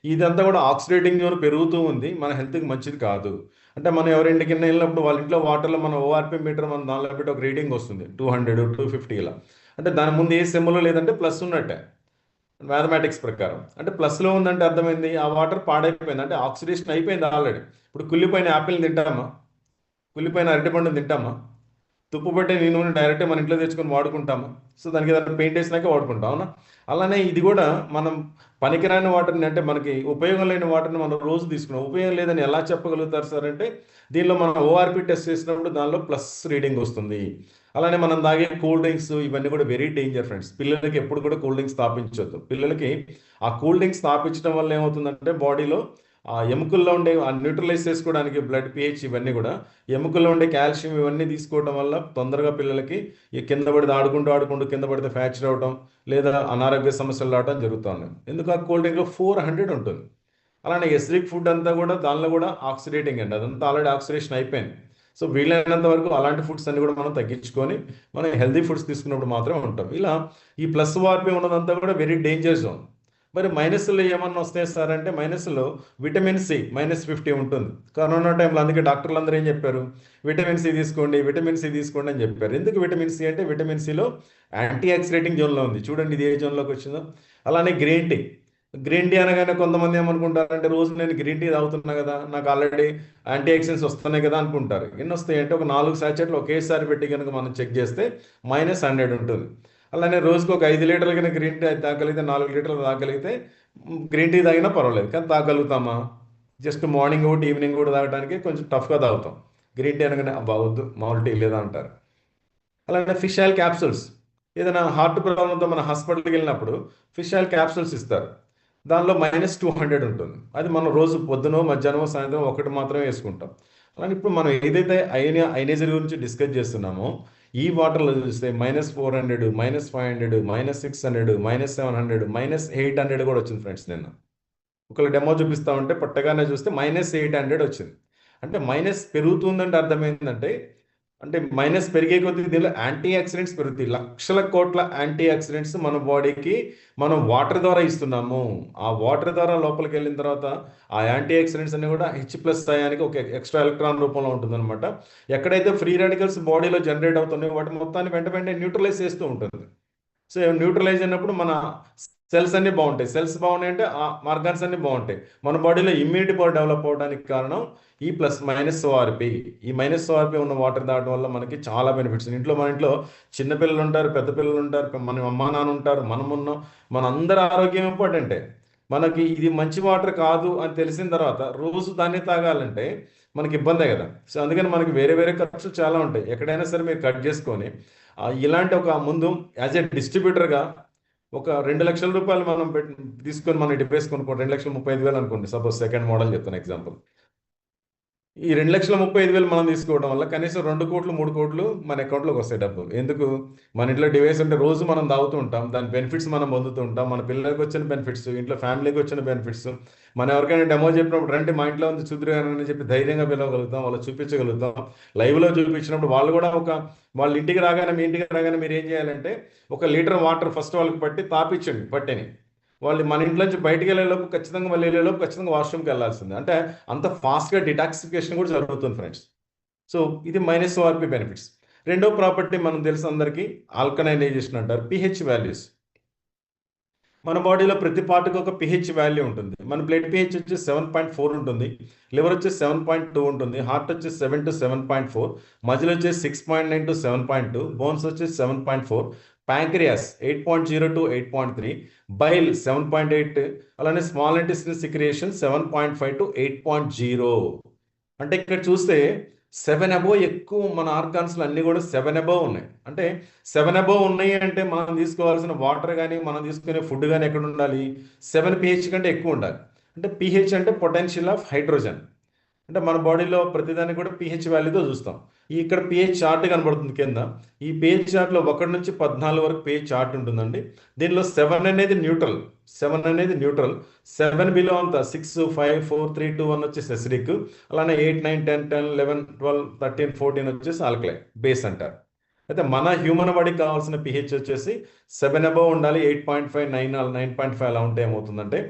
Speaker 1: ఇదంతా కూడా ఆక్సిడేటింగ్ జోన్ పెరుగుతూ ఉంది, మన హెల్త్కి మంచిది కాదు. అంటే మనం ఎవరింటికి వెళ్ళినప్పుడు వాళ్ళ ఇంట్లో వాటర్లో మన ఓఆర్పీ మీటర్ మన దానిలో పెట్టి ఒక రీడింగ్ వస్తుంది 200 250 ఇలా, అంటే దాని ముందు ఏ సింబల్ లేదంటే ప్లస్ ఉన్నట్టే మ్యాథమెటిక్స్ ప్రకారం. అంటే ప్లస్లో ఉందంటే అర్థమైంది ఆ వాటర్ పాడైపోయింది, అంటే ఆక్సిడేషన్ అయిపోయింది ఆల్రెడీ. ఇప్పుడు కుళ్ళిపోయిన యాపిల్ తింటామా, కుళ్ళిపోయిన అరటిపండు తింటామా, తుప్పు పట్టే నూనె డైరెక్ట్గా మన ఇంట్లో తెచ్చుకొని వాడుకుంటామా, సో దానికి ఏదైనా పెయింట్ వేసినాక వాడుకుంటాం అవునా. అలానే ఇది కూడా మనం పనికిరాని వాటర్ని, అంటే మనకి ఉపయోగం లేని వాటర్ని మనం రోజు తీసుకున్నాం, ఉపయోగం లేదని ఎలా చెప్పగలుగుతారు సార్ అంటే దీనిలో మనం ఓఆర్పీ టెస్ట్ చేసినప్పుడు దానిలో ప్లస్ రీడింగ్ వస్తుంది. అలానే మనం తాగే కూల్ డ్రింక్స్ ఇవన్నీ కూడా వెరీ డేంజర్ ఫ్రెండ్స్. పిల్లలకి ఎప్పుడు కూడా కూల్ డ్రింక్స్ తాపించవద్దు. పిల్లలకి ఆ కూల్ డ్రింక్స్ తాపించడం వల్ల ఏమవుతుందంటే బాడీలో ఆ ఎముకల్లో ఉండే న్యూట్రలైజ్ చేసుకోవడానికి బ్లడ్ pH ఇవన్నీ కూడా ఎముకల్లో ఉండే కాల్షియం ఇవన్నీ తీసుకోవడం వల్ల తొందరగా పిల్లలకి ఈ కింద పడితే ఆడుకుంటూ కింద పడితే ఫ్రాక్చర్ అవడం లేదా అనారోగ్య సమస్యలు రావడం జరుగుతుంది. ఎందుకు ఆ కూల్ డ్రింక్లో 400 ఉంటుంది. అలానే ఎసిడిక్ ఫుడ్ అంతా కూడా దానిలో కూడా ఆక్సిడేటింగ్ అండి, అదంతా ఆల్రెడీ ఆక్సిడేషన్ అయిపోయింది. సో వీలైనంత వరకు అలాంటి ఫుడ్స్ అన్ని కూడా మనం తగ్గించుకొని మనం హెల్తీ ఫుడ్స్ తీసుకున్నప్పుడు మాత్రమే ఉంటాం. ఇలా ఈ ప్లస్ వార్పీ ఉన్నదంతా కూడా వెరీ డేంజర్ జోన్. మరి మైనస్లో ఏమన్నా వస్తాయి సార్ అంటే మైనస్లో విటమిన్ సి -50 ఉంటుంది. కరోనా టైంలో అందుకే డాక్టర్లు అందరూ ఏం చెప్పారు, విటమిన్ సి తీసుకోండి విటమిన్ సి తీసుకోండి అని చెప్పారు. ఎందుకు విటమిన్ సి అంటే విటమిన్ సిలో యాంటీ ఆక్సిడేటింగ్ జోన్లో ఉంది. చూడండి ఇది ఏ జోన్లోకి వచ్చిందో. అలానే గ్రీన్ టీ, గ్రీన్ టీ అనగానే కొంతమంది ఏమనుకుంటారంటే రోజు నేను గ్రీన్ టీ తాగుతున్నా కదా నాకు ఆల్రెడీ యాంటీ ఆక్సిడెంట్స్ వస్తున్నాయి కదా అనుకుంటారు. ఎన్ని వస్తాయి అంటే ఒక 4 సాచెట్లు ఒకేసారి పెట్టి కనుక మనం చెక్ చేస్తే -100 ఉంటుంది. అలానే రోజుకు ఒక 5 లీటర్లు కనుక గ్రీన్ టీ తాగలిగితే 4 లీటర్లు తాగలిగితే గ్రీన్ టీ తాగినా పర్వాలేదు, కానీ తాగలుగుతామా, జస్ట్ మార్నింగ్ ఒకటి ఈవినింగ్ కూడా తాగడానికి కొంచెం టఫ్గా తాగుతాం. గ్రీన్ టీ అనగానే అబ్బా వద్దు మామూలు టీ లేదా అంటారు. అలానే ఫిష్ ఆయిల్ క్యాప్సూల్స్, ఏదైనా హార్ట్ ప్రాబ్లంతో మన హాస్పిటల్కి వెళ్ళినప్పుడు ఫిష్ ఆయిల్ క్యాప్సూల్స్ ఇస్తారు, దానిలో -200 ఉంటుంది. అది మనం రోజు పొద్దునో మధ్యాహ్నమో సాయంత్రం ఒకటి మాత్రమే వేసుకుంటాం. అలానే ఇప్పుడు మనం ఏదైతే అయనైజర్ గురించి డిస్కస్ చేస్తున్నామో ఈ వాటర్లో చూస్తే -400 -500 -600 -700 -800 కూడా వచ్చింది ఫ్రెండ్స్. నిన్న ఒకళ్ళు డెమో చూపిస్తా ఉంటే పట్టగానే చూస్తే -800 వచ్చింది. అంటే మైనస్ పెరుగుతుందంటే అర్థమైందంటే అంటే మైనస్ పెరిగే కొద్దీ దీనిలో యాంటీ ఆక్సిడెంట్స్ పెరుగుతాయి. లక్షల కోట్ల యాంటీ ఆక్సిడెంట్స్ మన బాడీకి మనం వాటర్ ద్వారా ఇస్తున్నాము. ఆ వాటర్ ద్వారా లోపలికి వెళ్ళిన తర్వాత ఆ యాంటీ ఆక్సిడెంట్స్ అన్ని కూడా H+ అయానికి ఒక ఎక్స్ట్రా ఎలక్ట్రాన్ రూపంలో ఉంటుందన్నమాట. ఎక్కడైతే ఫ్రీ రాడికల్స్ బాడీలో జనరేట్ అవుతున్నాయో వాటి మొత్తాన్ని వెంటనే న్యూట్రలైజ్ చేస్తూ ఉంటుంది. సో న్యూట్రలైజ్ అయినప్పుడు మన సెల్స్ అన్నీ బాగుంటాయి. సెల్స్ బాగున్నాయంటే ఆ ఆర్గాన్స్ అన్నీ బాగుంటాయి. మన బాడీలో ఇమ్యూనిటీ పవర్ డెవలప్ అవడానికి కారణం ఈ +-ORP. ఈ -ORP ఉన్న వాటర్ తాగడం వల్ల మనకి చాలా బెనిఫిట్స్. మన ఇంట్లో చిన్నపిల్లలు ఉంటారు, పెద్ద పిల్లలు ఉంటారు, మన అమ్మా నాన్న ఉంటారు, మనం ఉన్నాం. మనందరి ఆరోగ్యం ఇంపార్టెంటే. మనకి ఇది మంచి వాటర్ కాదు అని తెలిసిన తర్వాత రోజు దాన్ని తాగాలంటే మనకి ఇబ్బందే కదా. సో అందుకని మనకి వేరే వేరే ఖర్చులు చాలా ఉంటాయి. ఎక్కడైనా సరే మీరు కట్ చేసుకొని ఇలాంటి ఒక ముందు యాజ్ ఏ డిస్ట్రిబ్యూటర్గా ఒక 2 లక్షల రూపాయలు మనం తీసుకొని మనం డివైస్ కొనుక్కోండి, 2,35,000 అనుకోండి, సపోజ్ సెకండ్ మోడల్ చెప్తాను ఎగ్జాంపుల్. ఈ 2,35,000 మనం తీసుకోవడం వల్ల కనీసం 2 కోట్లు 3 కోట్లు మన అకౌంట్లోకి వస్తాయి డబ్బు. ఎందుకు, మన ఇంట్లో డివైస్ ఉంటే రోజు మనం తాగుతూ ఉంటాం, దాని బెనిఫిట్స్ మనం పొందుతూ ఉంటాం. మన పిల్లలకి వచ్చిన బెనిఫిట్స్, ఇంట్లో ఫ్యామిలీకి వచ్చిన బెనిఫిట్స్, మనం ఎవరికైనా డెమో చెప్పినప్పుడు రండి మా ఇంట్లో ఉంది చూద్దరు అని చెప్పి ధైర్యంగా పిలవగలుగుతాం, వాళ్ళు చూపించగలుగుతాం. లైవ్లో చూపించినప్పుడు వాళ్ళు కూడా వాళ్ళ ఇంటికి రాగానే, మీ ఇంటికి రాగానే మీరు ఏం చేయాలంటే 1 లీటర్ వాటర్ ఫస్ట్ వాళ్ళకి పట్టి తాపించండి పట్టని. వాళ్ళు మన ఇంట్లో నుంచి బయటికి వెళ్ళేలోపు ఖచ్చితంగా మళ్ళీ వెళ్ళేలోపు ఖచ్చితంగా వాష్రూమ్కి వెళ్ళాల్సింది. అంటే అంత ఫాస్ట్గా డిటాక్సిఫికేషన్ కూడా జరుగుతుంది ఫ్రెండ్స్. సో ఇది -ORP బెనిఫిట్స్. రెండో ప్రాపర్టీ మనం తెలుసు అందరికీ ఆల్కలైజేషన్ అంటారు, pH వాల్యూస్. మన బాడీలో ప్రతి పార్ట్కి ఒక pH వాల్యూ ఉంటుంది. మన బ్లడ్ pH వచ్చి 7.4 ఉంటుంది, లివర్ వచ్చి 7.2 ఉంటుంది, హార్ట్ వచ్చి 7 to 7.4, మజిల్ వచ్చి 6.9 to 7.2, బోన్స్ వచ్చి 7.4, ప్యాంక్రియాస్ 8.0 to 8.3, బైల్ 7.8, అలానే స్మాల్ ఇంటెస్టిన్ సెక్రియేషన్ 7.5 to 8.0. అంటే ఇక్కడ చూస్తే 7 అబోవ్ ఎక్కువ మన ఆర్గాన్స్లో అన్నీ కూడా 7 అబోవ్ ఉన్నాయి. అంటే 7 అబోవ్ ఉన్నాయి అంటే మనం తీసుకోవాల్సిన వాటర్ కానీ మనం తీసుకునే ఫుడ్ కానీ ఎక్కడ ఉండాలి? 7 pH కంటే ఎక్కువ ఉండాలి. అంటే pH అంటే పొటెన్షియల్ ఆఫ్ హైడ్రోజన్. అంటే మన బాడీలో ప్రతిదాన్ని కూడా pH వాల్యూతో చూస్తాం. ఇక్కడ pH చార్ట్ కనబడుతుంది కింద. ఈ pH చార్ట్లో 1 నుంచి 14 వరకు pH చార్ట్ ఉంటుందండి. దీనిలో 7 అనేది న్యూట్రల్. 7 అనేది న్యూట్రల్. 7 బిలో అంతా 6, 5, 4, 3, 2, 1 వచ్చేసి ఎసిడిక్. అలానే 8, 9, 10, 10, 11, 12, 13, 14 వచ్చేసి ఆల్కలైన్ బేస్ అంటారు. అయితే మన హ్యూమన్ బాడీకి కావాల్సిన pH వచ్చేసి 7 అబవ్ ఉండాలి. 8.5, 9, 9.5 అలా ఉంటే ఏమవుతుందంటే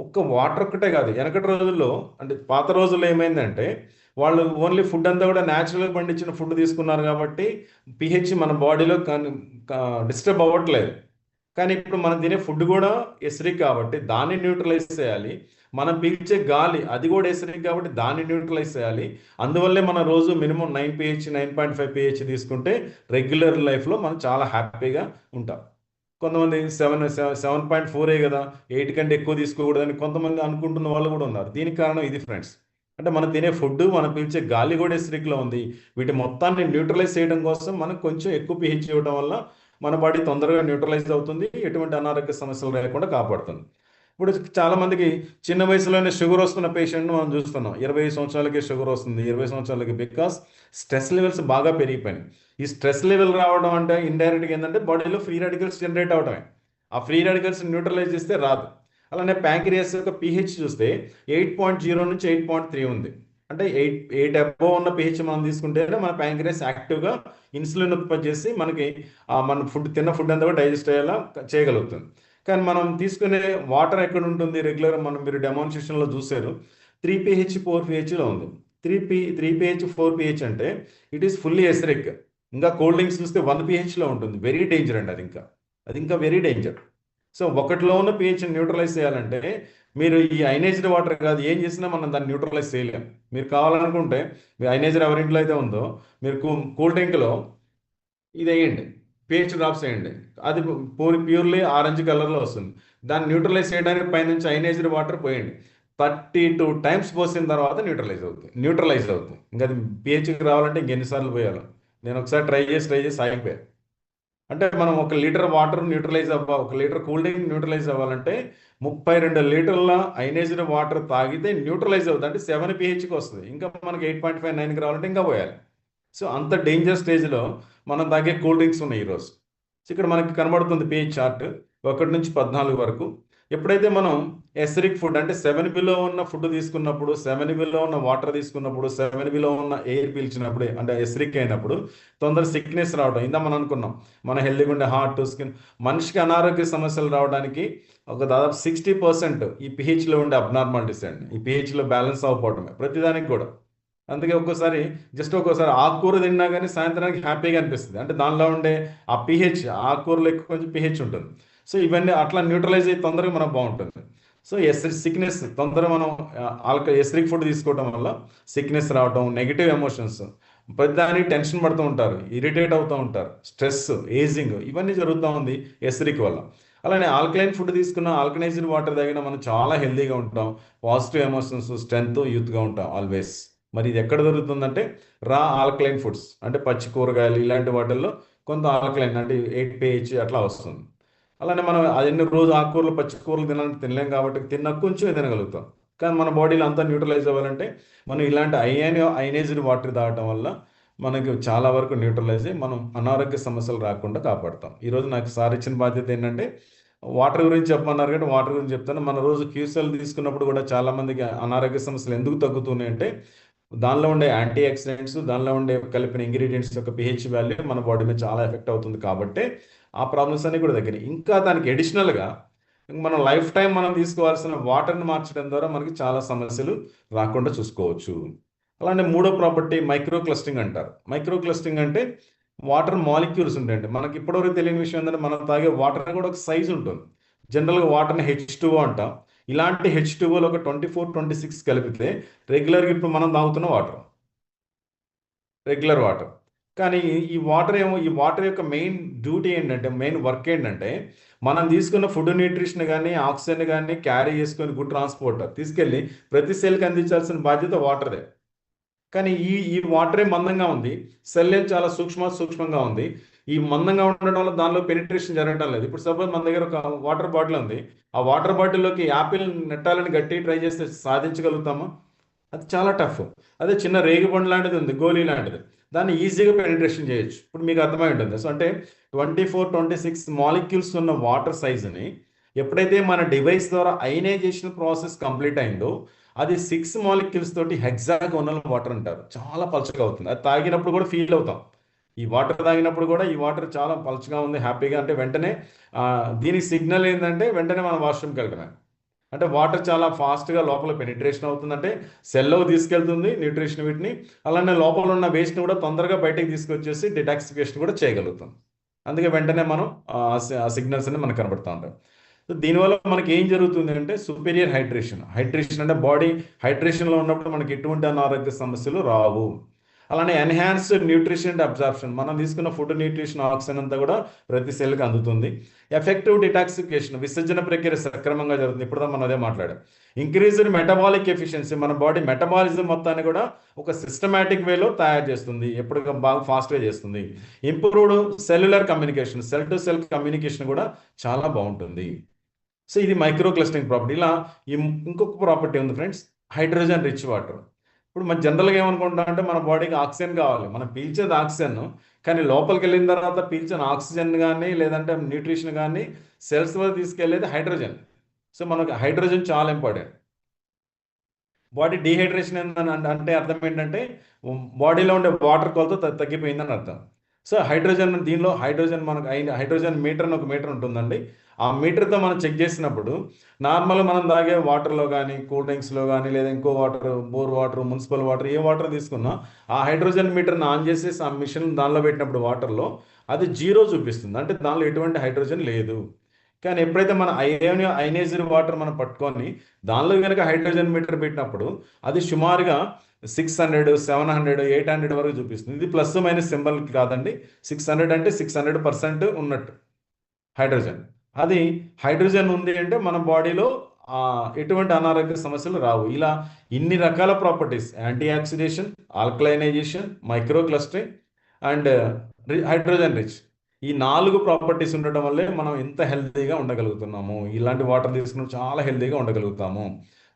Speaker 1: ఒక్క వాటర్ ఒక్కటే కాదు. వెనకటి రోజుల్లో అంటే పాత రోజుల్లో ఏమైందంటే వాళ్ళు ఓన్లీ ఫుడ్ అంతా కూడా న్యాచురల్గా పండించిన ఫుడ్ తీసుకున్నారు కాబట్టి pH మన బాడీలో డిస్టర్బ్ అవ్వట్లేదు. కానీ ఇప్పుడు మనం తినే ఫుడ్ కూడా ఎసిడిక్ కాబట్టి దాన్ని న్యూట్రలైజ్ చేయాలి. మనం పీల్చే గాలి అది కూడా ఎసిడిక్ కాబట్టి దాన్ని న్యూట్రలైజ్ చేయాలి. అందువల్లే మన రోజు మినిమం 9 pH 9.5 pH తీసుకుంటే రెగ్యులర్ లైఫ్లో మనం చాలా హ్యాపీగా ఉంటాం. కొంతమంది 7.4 కదా 8 కంటే ఎక్కువ తీసుకోకూడదని కొంతమంది అనుకుంటున్న వాళ్ళు కూడా ఉన్నారు. దీనికి కారణం ఇది ఫ్రెండ్స్. అంటే మనం తినే ఫుడ్ మనం పీల్చే గాలి కూడా ఎసిడిక్లో ఉంది. వీటి మొత్తాన్ని న్యూట్రలైజ్ చేయడం కోసం మనం కొంచెం ఎక్కువ pH ఇవ్వడం వల్ల మన బాడీ తొందరగా న్యూట్రలైజ్ అవుతుంది. ఎటువంటి అనారోగ్య సమస్యలు లేకుండా కాపాడుతుంది. ఇప్పుడు చాలా మందికి చిన్న వయసులోనే షుగర్ వస్తున్న పేషెంట్ను మనం చూస్తున్నాం. 20 సంవత్సరాలకే షుగర్ వస్తుంది. 20 సంవత్సరాలకి బికాస్ స్ట్రెస్ లెవెల్స్ బాగా పెరిగిపోయినాయి. ఈ స్ట్రెస్ లెవెల్ రావడం అంటే ఇండైరెక్ట్గా ఏంటంటే బాడీలో ఫ్రీ రాడికల్స్ జనరేట్ అవడమే. ఆ ఫ్రీ రాడికల్స్ న్యూట్రలైజ్ చేస్తే రాదు. అలానే ప్యాంక్రియాస్ యొక్క pH చూస్తే 8.0 నుంచి 8.3 ఉంది. అంటే 8 అబోవ్ ఉన్న pH మనం తీసుకుంటేనే మన ప్యాంక్రియాస్ యాక్టివ్గా ఇన్సులిన్ ఉత్పత్తి చేసి మనకి మన తిన్న ఫుడ్ అంతా కూడా డైజెస్ట్ అయ్యేలా చేయగలుగుతుంది. కానీ మనం తీసుకునే వాటర్ ఎక్కడ ఉంటుంది రెగ్యులర్ మీరు డెమాన్స్ట్రేషన్లో చూసారు 3 pH 4 pHలో ఉంది. 3 pH 4 pH అంటే ఇట్ ఈస్ ఫుల్లీ ఎసిడిక్. ఇంకా కోల్డ్ డ్రింక్స్ చూస్తే 1 pHలో ఉంటుంది. వెరీ డేంజర్ అండి అది ఇంకా వెరీ డేంజర్. సో ఒకటిలో ఉన్న pH న్యూట్రలైజ్ చేయాలంటే మీరు ఈ ఐనేజ్డ్ వాటర్ కాదు ఏం చేసినా మనం దాన్ని న్యూట్రలైజ్ చేయలేం. మీరు కావాలనుకుంటే మీ ఐనేజ్డ్ ఎవరింట్లో అయితే ఉందో మీరు కూల్ డ్రింక్లో ఇది వేయండి, pH డ్రాప్స్ వేయండి, అది ప్యూర్లీ ఆరెంజ్ కలర్లో వస్తుంది. దాన్ని న్యూట్రలైజ్ చేయడానికి పైనుంచి ఐనేజ్డ్ వాటర్ పోయండి. 32 టైమ్స్ పోసిన తర్వాత న్యూట్రలైజ్ అవుతుంది. ఇంకా అది pHకి రావాలంటే ఇంకెన్నిసార్లు పోయాలో. నేను ఒకసారి ట్రై చేసి ఆగిపోయాను. అంటే మనం 1 litre water neutralise 1 litre cool drink neutralise అవ్వాలంటే 32 లీటర్ల ఐనేజ్డ్ వాటర్ తాగితే న్యూట్రలైజ్ అవుతుంది. అంటే 7 pHకి వస్తుంది. ఇంకా మనకి 8.5, 9కి రావాలంటే ఇంకా పోయాలి. సో అంత డేంజర్ స్టేజ్లో మనం తాగే కూల్ డ్రింక్స్ ఉన్నాయి ఈరోజు. సో ఇక్కడ మనకి కనబడుతుంది pH చార్ట్ 1 నుంచి 14 వరకు. ఎప్పుడైతే మనం ఎసిడిక్ ఫుడ్ అంటే 7 బిలో ఉన్న ఫుడ్ తీసుకున్నప్పుడు 7 బిలో ఉన్న వాటర్ తీసుకున్నప్పుడు 7 బిలో ఉన్న ఎయిర్ పీల్చినప్పుడు అంటే ఎసిడిక్ అయినప్పుడు తొందర సిక్నెస్ రావడం ఇందా మనం అనుకున్నాం. మన హెల్దీగా ఉండే హార్ట్ స్కిన్ మనిషికి అనారోగ్య సమస్యలు రావడానికి ఒక దాదాపు 60% ఈ pHలో ఉండే అబ్నార్మాలిటీస్ అండి. ఈ pHలో బ్యాలెన్స్ అవ్వకపోవడమే ప్రతిదానికి కూడా. అందుకే ఒక్కోసారి ఆకుకూర తిన్నా కానీ సాయంత్రానికి హ్యాపీగా అనిపిస్తుంది. అంటే దానిలో ఉండే ఆ pH ఆకుకూరలో ఎక్కువ కొంచెం pH ఉంటుంది. సో ఇవన్నీ అట్లా న్యూట్రలైజ్ అయ్యి తొందరగా మనకు బాగుంటుంది. సో సిక్నెస్ తొందరగా మనం ఎసిడిక్ ఫుడ్ తీసుకోవడం వల్ల సిక్నెస్ రావడం, నెగిటివ్ ఎమోషన్స్, ప్రతిదానికి టెన్షన్ పడుతూ ఉంటారు, ఇరిటేట్ అవుతూ ఉంటారు, స్ట్రెస్, ఏజింగ్ ఇవన్నీ జరుగుతూ ఉంది ఎసిడిక్ వల్ల. అలానే ఆల్కలైన్ ఫుడ్ తీసుకున్న ఆల్కలైజ్డ్ వాటర్ తాగినా మనం చాలా హెల్తీగా ఉంటాం, పాజిటివ్ ఎమోషన్స్, స్ట్రెంగ్త్, యూత్గా ఉంటాం ఆల్వేస్. మరి ఇది ఎక్కడ దొరుకుతుందంటే రా ఆల్కలైన్ ఫుడ్స్ అంటే పచ్చి కూరగాయలు ఇలాంటి వాటిల్లో కొంత ఆల్కలైన్ అంటే 8 pH అట్లా వస్తుంది. అలానే మనం అన్ని రోజు ఆకుకూరలు పచ్చి కూరలు తినలేం కాబట్టి తిన్న కొంచెం తినగలుగుతాం. కానీ మన బాడీలో అంతా న్యూట్రలైజ్ అవ్వాలంటే మనం ఇలాంటి ఐనేజ్డ్ వాటర్ తాగటం వల్ల మనకి చాలా వరకు న్యూట్రలైజ్ అయ్యి మనం అనారోగ్య సమస్యలు రాకుండా కాపాడుతాం. ఈరోజు నాకు సార్ ఇచ్చిన బాధ్యత ఏంటంటే వాటర్ గురించి చెప్పమన్నారు కాబట్టి వాటర్ గురించి చెప్తాను. మన రోజు క్యూసెల్ తీసుకున్నప్పుడు కూడా చాలామందికి అనారోగ్య సమస్యలు ఎందుకు తగ్గుతున్నాయి అంటే దానిలో ఉండే యాంటీ ఆక్సిడెంట్స్, దానిలో ఉండే కలిపిన ఇంగ్రీడియంట్స్ యొక్క pH వాల్యూ మన బాడీ మీద చాలా ఎఫెక్ట్ అవుతుంది కాబట్టి ఆ ప్రాబ్లమ్స్ అన్ని కూడా తగ్గినాయి. ఇంకా దానికి అడిషనల్గా మనం లైఫ్ టైం మనం తీసుకోవాల్సిన వాటర్ని మార్చడం ద్వారా మనకి చాలా సమస్యలు రాకుండా చూసుకోవచ్చు. అలానే మూడో ప్రాపర్టీ మైక్రో క్లస్టరింగ్ అంటారు. మైక్రో క్లస్టరింగ్ అంటే వాటర్ మాలిక్యూల్స్ ఉంటాయండి. మనకి ఇప్పటివరకు తెలియని విషయం ఏంటంటే మనం తాగే వాటర్ కూడా ఒక సైజు ఉంటుంది. జనరల్గా వాటర్ని H2O అంటాం. ఇలాంటి H2Oలో ఒక 24, 26 కలిపితే రెగ్యులర్గా ఇప్పుడు మనం తాగుతున్న రెగ్యులర్ వాటర్. కానీ ఈ వాటర్ యొక్క మెయిన్ డ్యూటీ ఏంటంటే మెయిన్ వర్క్ ఏంటంటే మనం తీసుకున్న ఫుడ్ న్యూట్రిషన్ కానీ ఆక్సిజన్ కానీ క్యారీ చేసుకొని గుడ్ ట్రాన్స్పోర్ట్ తీసుకెళ్ళి ప్రతి సెల్కి అందించాల్సిన బాధ్యత వాటర్దే. కానీ ఈ వాటరే మందంగా ఉంది, సెల్ ఏం చాలా సూక్ష్మంగా ఉంది. ఈ మందంగా ఉండడం వల్ల దానిలో పెనిట్రేషన్ జరగటం లేదు. ఇప్పుడు సపోజ్ మన దగ్గర ఒక వాటర్ బాటిల్ ఉంది, ఆ వాటర్ బాటిల్లోకి యాపిల్ నెట్టాలని గట్టి ట్రై చేస్తే సాధించగలుగుతామా? అది చాలా టఫ్. అదే చిన్న రేగిపండు లాంటిది ఉంది, గోలీ లాంటిది, దాన్ని ఈజీగా పెనిట్రేషన్ చేయొచ్చు. ఇప్పుడు మీకు అర్థమై ఉంటుంది. సో అంటే 24-26 మాలిక్యూల్స్ ఉన్న వాటర్ సైజుని ఎప్పుడైతే మన డివైస్ ద్వారా అయనైజేషన్ ప్రాసెస్ కంప్లీట్ అయిందో, అది 6 మాలిక్యూల్స్ తోటి హెక్సాగోనల్ వాటర్ అంటారు. చాలా పలచగా అవుతుంది. అది తాగినప్పుడు కూడా ఫీల్ అవుతాం. ఈ వాటర్ తాగినప్పుడు కూడా ఈ వాటర్ చాలా పలచగా ఉంది, హ్యాపీగా, అంటే వెంటనే దీనికి సిగ్నల్ ఏంటంటే వెంటనే మనం వాష్రూమ్కి వెళ్ళడమే. అంటే వాటర్ చాలా ఫాస్ట్గా లోపల పెనిట్రేషన్ అవుతుందంటే సెల్లోకి తీసుకెళ్తుంది న్యూట్రిషన్ వీటిని, అలానే లోపల ఉన్న వేస్ట్ని కూడా తొందరగా బయటకు తీసుకొచ్చేసి డిటాక్సిఫికేషన్ కూడా చేయగలుగుతాం. అందుకే వెంటనే మనం ఆ సిగ్నల్స్ అన్ని మనకు కనబడుతూ ఉంటాయి. సో దీనివల్ల మనకి ఏం జరుగుతుంది అంటే సుపీరియర్ హైడ్రేషన్ అంటే బాడీ హైడ్రేషన్లో ఉన్నప్పుడు మనకి ఎటువంటి అనారోగ్య సమస్యలు రావు. అలానే ఎన్హాన్స్డ్ న్యూట్రిషన్ అండ్ అబ్జార్ప్షన్, మనం తీసుకున్న ఫుడ్, న్యూట్రిషన్, ఆక్సిజన్ అంతా కూడా ప్రతి సెల్కి అందుతుంది. ఎఫెక్టివ్ డిటాక్సిఫికేషన్, విసర్జన ప్రక్రియ సక్రమంగా జరుగుతుంది. ఇప్పుడు మనం అదే మాట్లాడాం. ఇంక్రీజ్డ్ మెటబాలిక్ ఎఫిషియన్సీ, మన బాడీ మెటబాలిజం మొత్తాన్ని కూడా ఒక సిస్టమేటిక్ వేలో తయారు చేస్తుంది, ఎప్పుడు బాగా ఫాస్ట్గా చేస్తుంది. Improved cellular communication, cell to cell communication కూడా చాలా బాగుంటుంది. సో ఇది మైక్రో క్లస్టరింగ్ ప్రాపర్టీ. ఇలా ఇంకొక ప్రాపర్టీ ఉంది ఫ్రెండ్స్, హైడ్రోజన్ రిచ్ వాటర్. ఇప్పుడు మన జనరల్గా ఏమనుకుంటాం అంటే మన బాడీకి ఆక్సిజన్ కావాలి, మనం పీల్చేది ఆక్సిజన్, కానీ లోపలికి వెళ్ళిన తర్వాత పీల్చిన ఆక్సిజన్ కానీ లేదంటే న్యూట్రిషన్ కానీ సెల్స్ వరకు తీసుకెళ్ళేది హైడ్రోజన్. సో మనకు హైడ్రోజన్ చాలా ఇంపార్టెంట్. బాడీ డీహైడ్రేషన్ అంటే అర్థం ఏంటంటే బాడీలో ఉండే వాటర్ కొలత తగ్గిపోయిందని అర్థం. సో దీనిలో మనకు హైడ్రోజన్ మీటర్ అని ఒక మీటర్ ఉంటుందండి. ఆ మీటర్తో మనం చెక్ చేసినప్పుడు నార్మల్గా మనం తాగే వాటర్లో కానీ, కూల్ డ్రింక్స్లో కానీ, లేదా ఇంకో water, bore water, municipal water, ఏ వాటర్ తీసుకున్నా ఆ హైడ్రోజన్ మీటర్ని ఆన్ చేసేసి ఆ మిషన్ దానిలో పెట్టినప్పుడు వాటర్లో అది 0 చూపిస్తుంది, అంటే దానిలో ఎటువంటి హైడ్రోజన్ లేదు. కానీ ఎప్పుడైతే మన అయనైజ్డ్ వాటర్ మనం పట్టుకొని దానిలో కనుక హైడ్రోజన్ మీటర్ పెట్టినప్పుడు అది సుమారుగా 600, 700, 800 వరకు చూపిస్తుంది. ఇది ప్లస్ మైనస్ సింబల్ కాదండి. 600 అంటే 600% ఉన్నట్టు హైడ్రోజన్. అది హైడ్రోజన్ ఉంది అంటే మన బాడీలో ఎటువంటి అనారోగ్య సమస్యలు రావు. ఇలా ఇన్ని రకాల properties, anti oxidation, alkalinization, micro clustering and hydrogen rich, ఈ 4 ప్రాపర్టీస్ ఉండటం వల్లే మనం ఎంత హెల్తీగా ఉండగలుగుతున్నాము. ఇలాంటి వాటర్ తీసుకుని చాలా హెల్తీగా ఉండగలుగుతాము.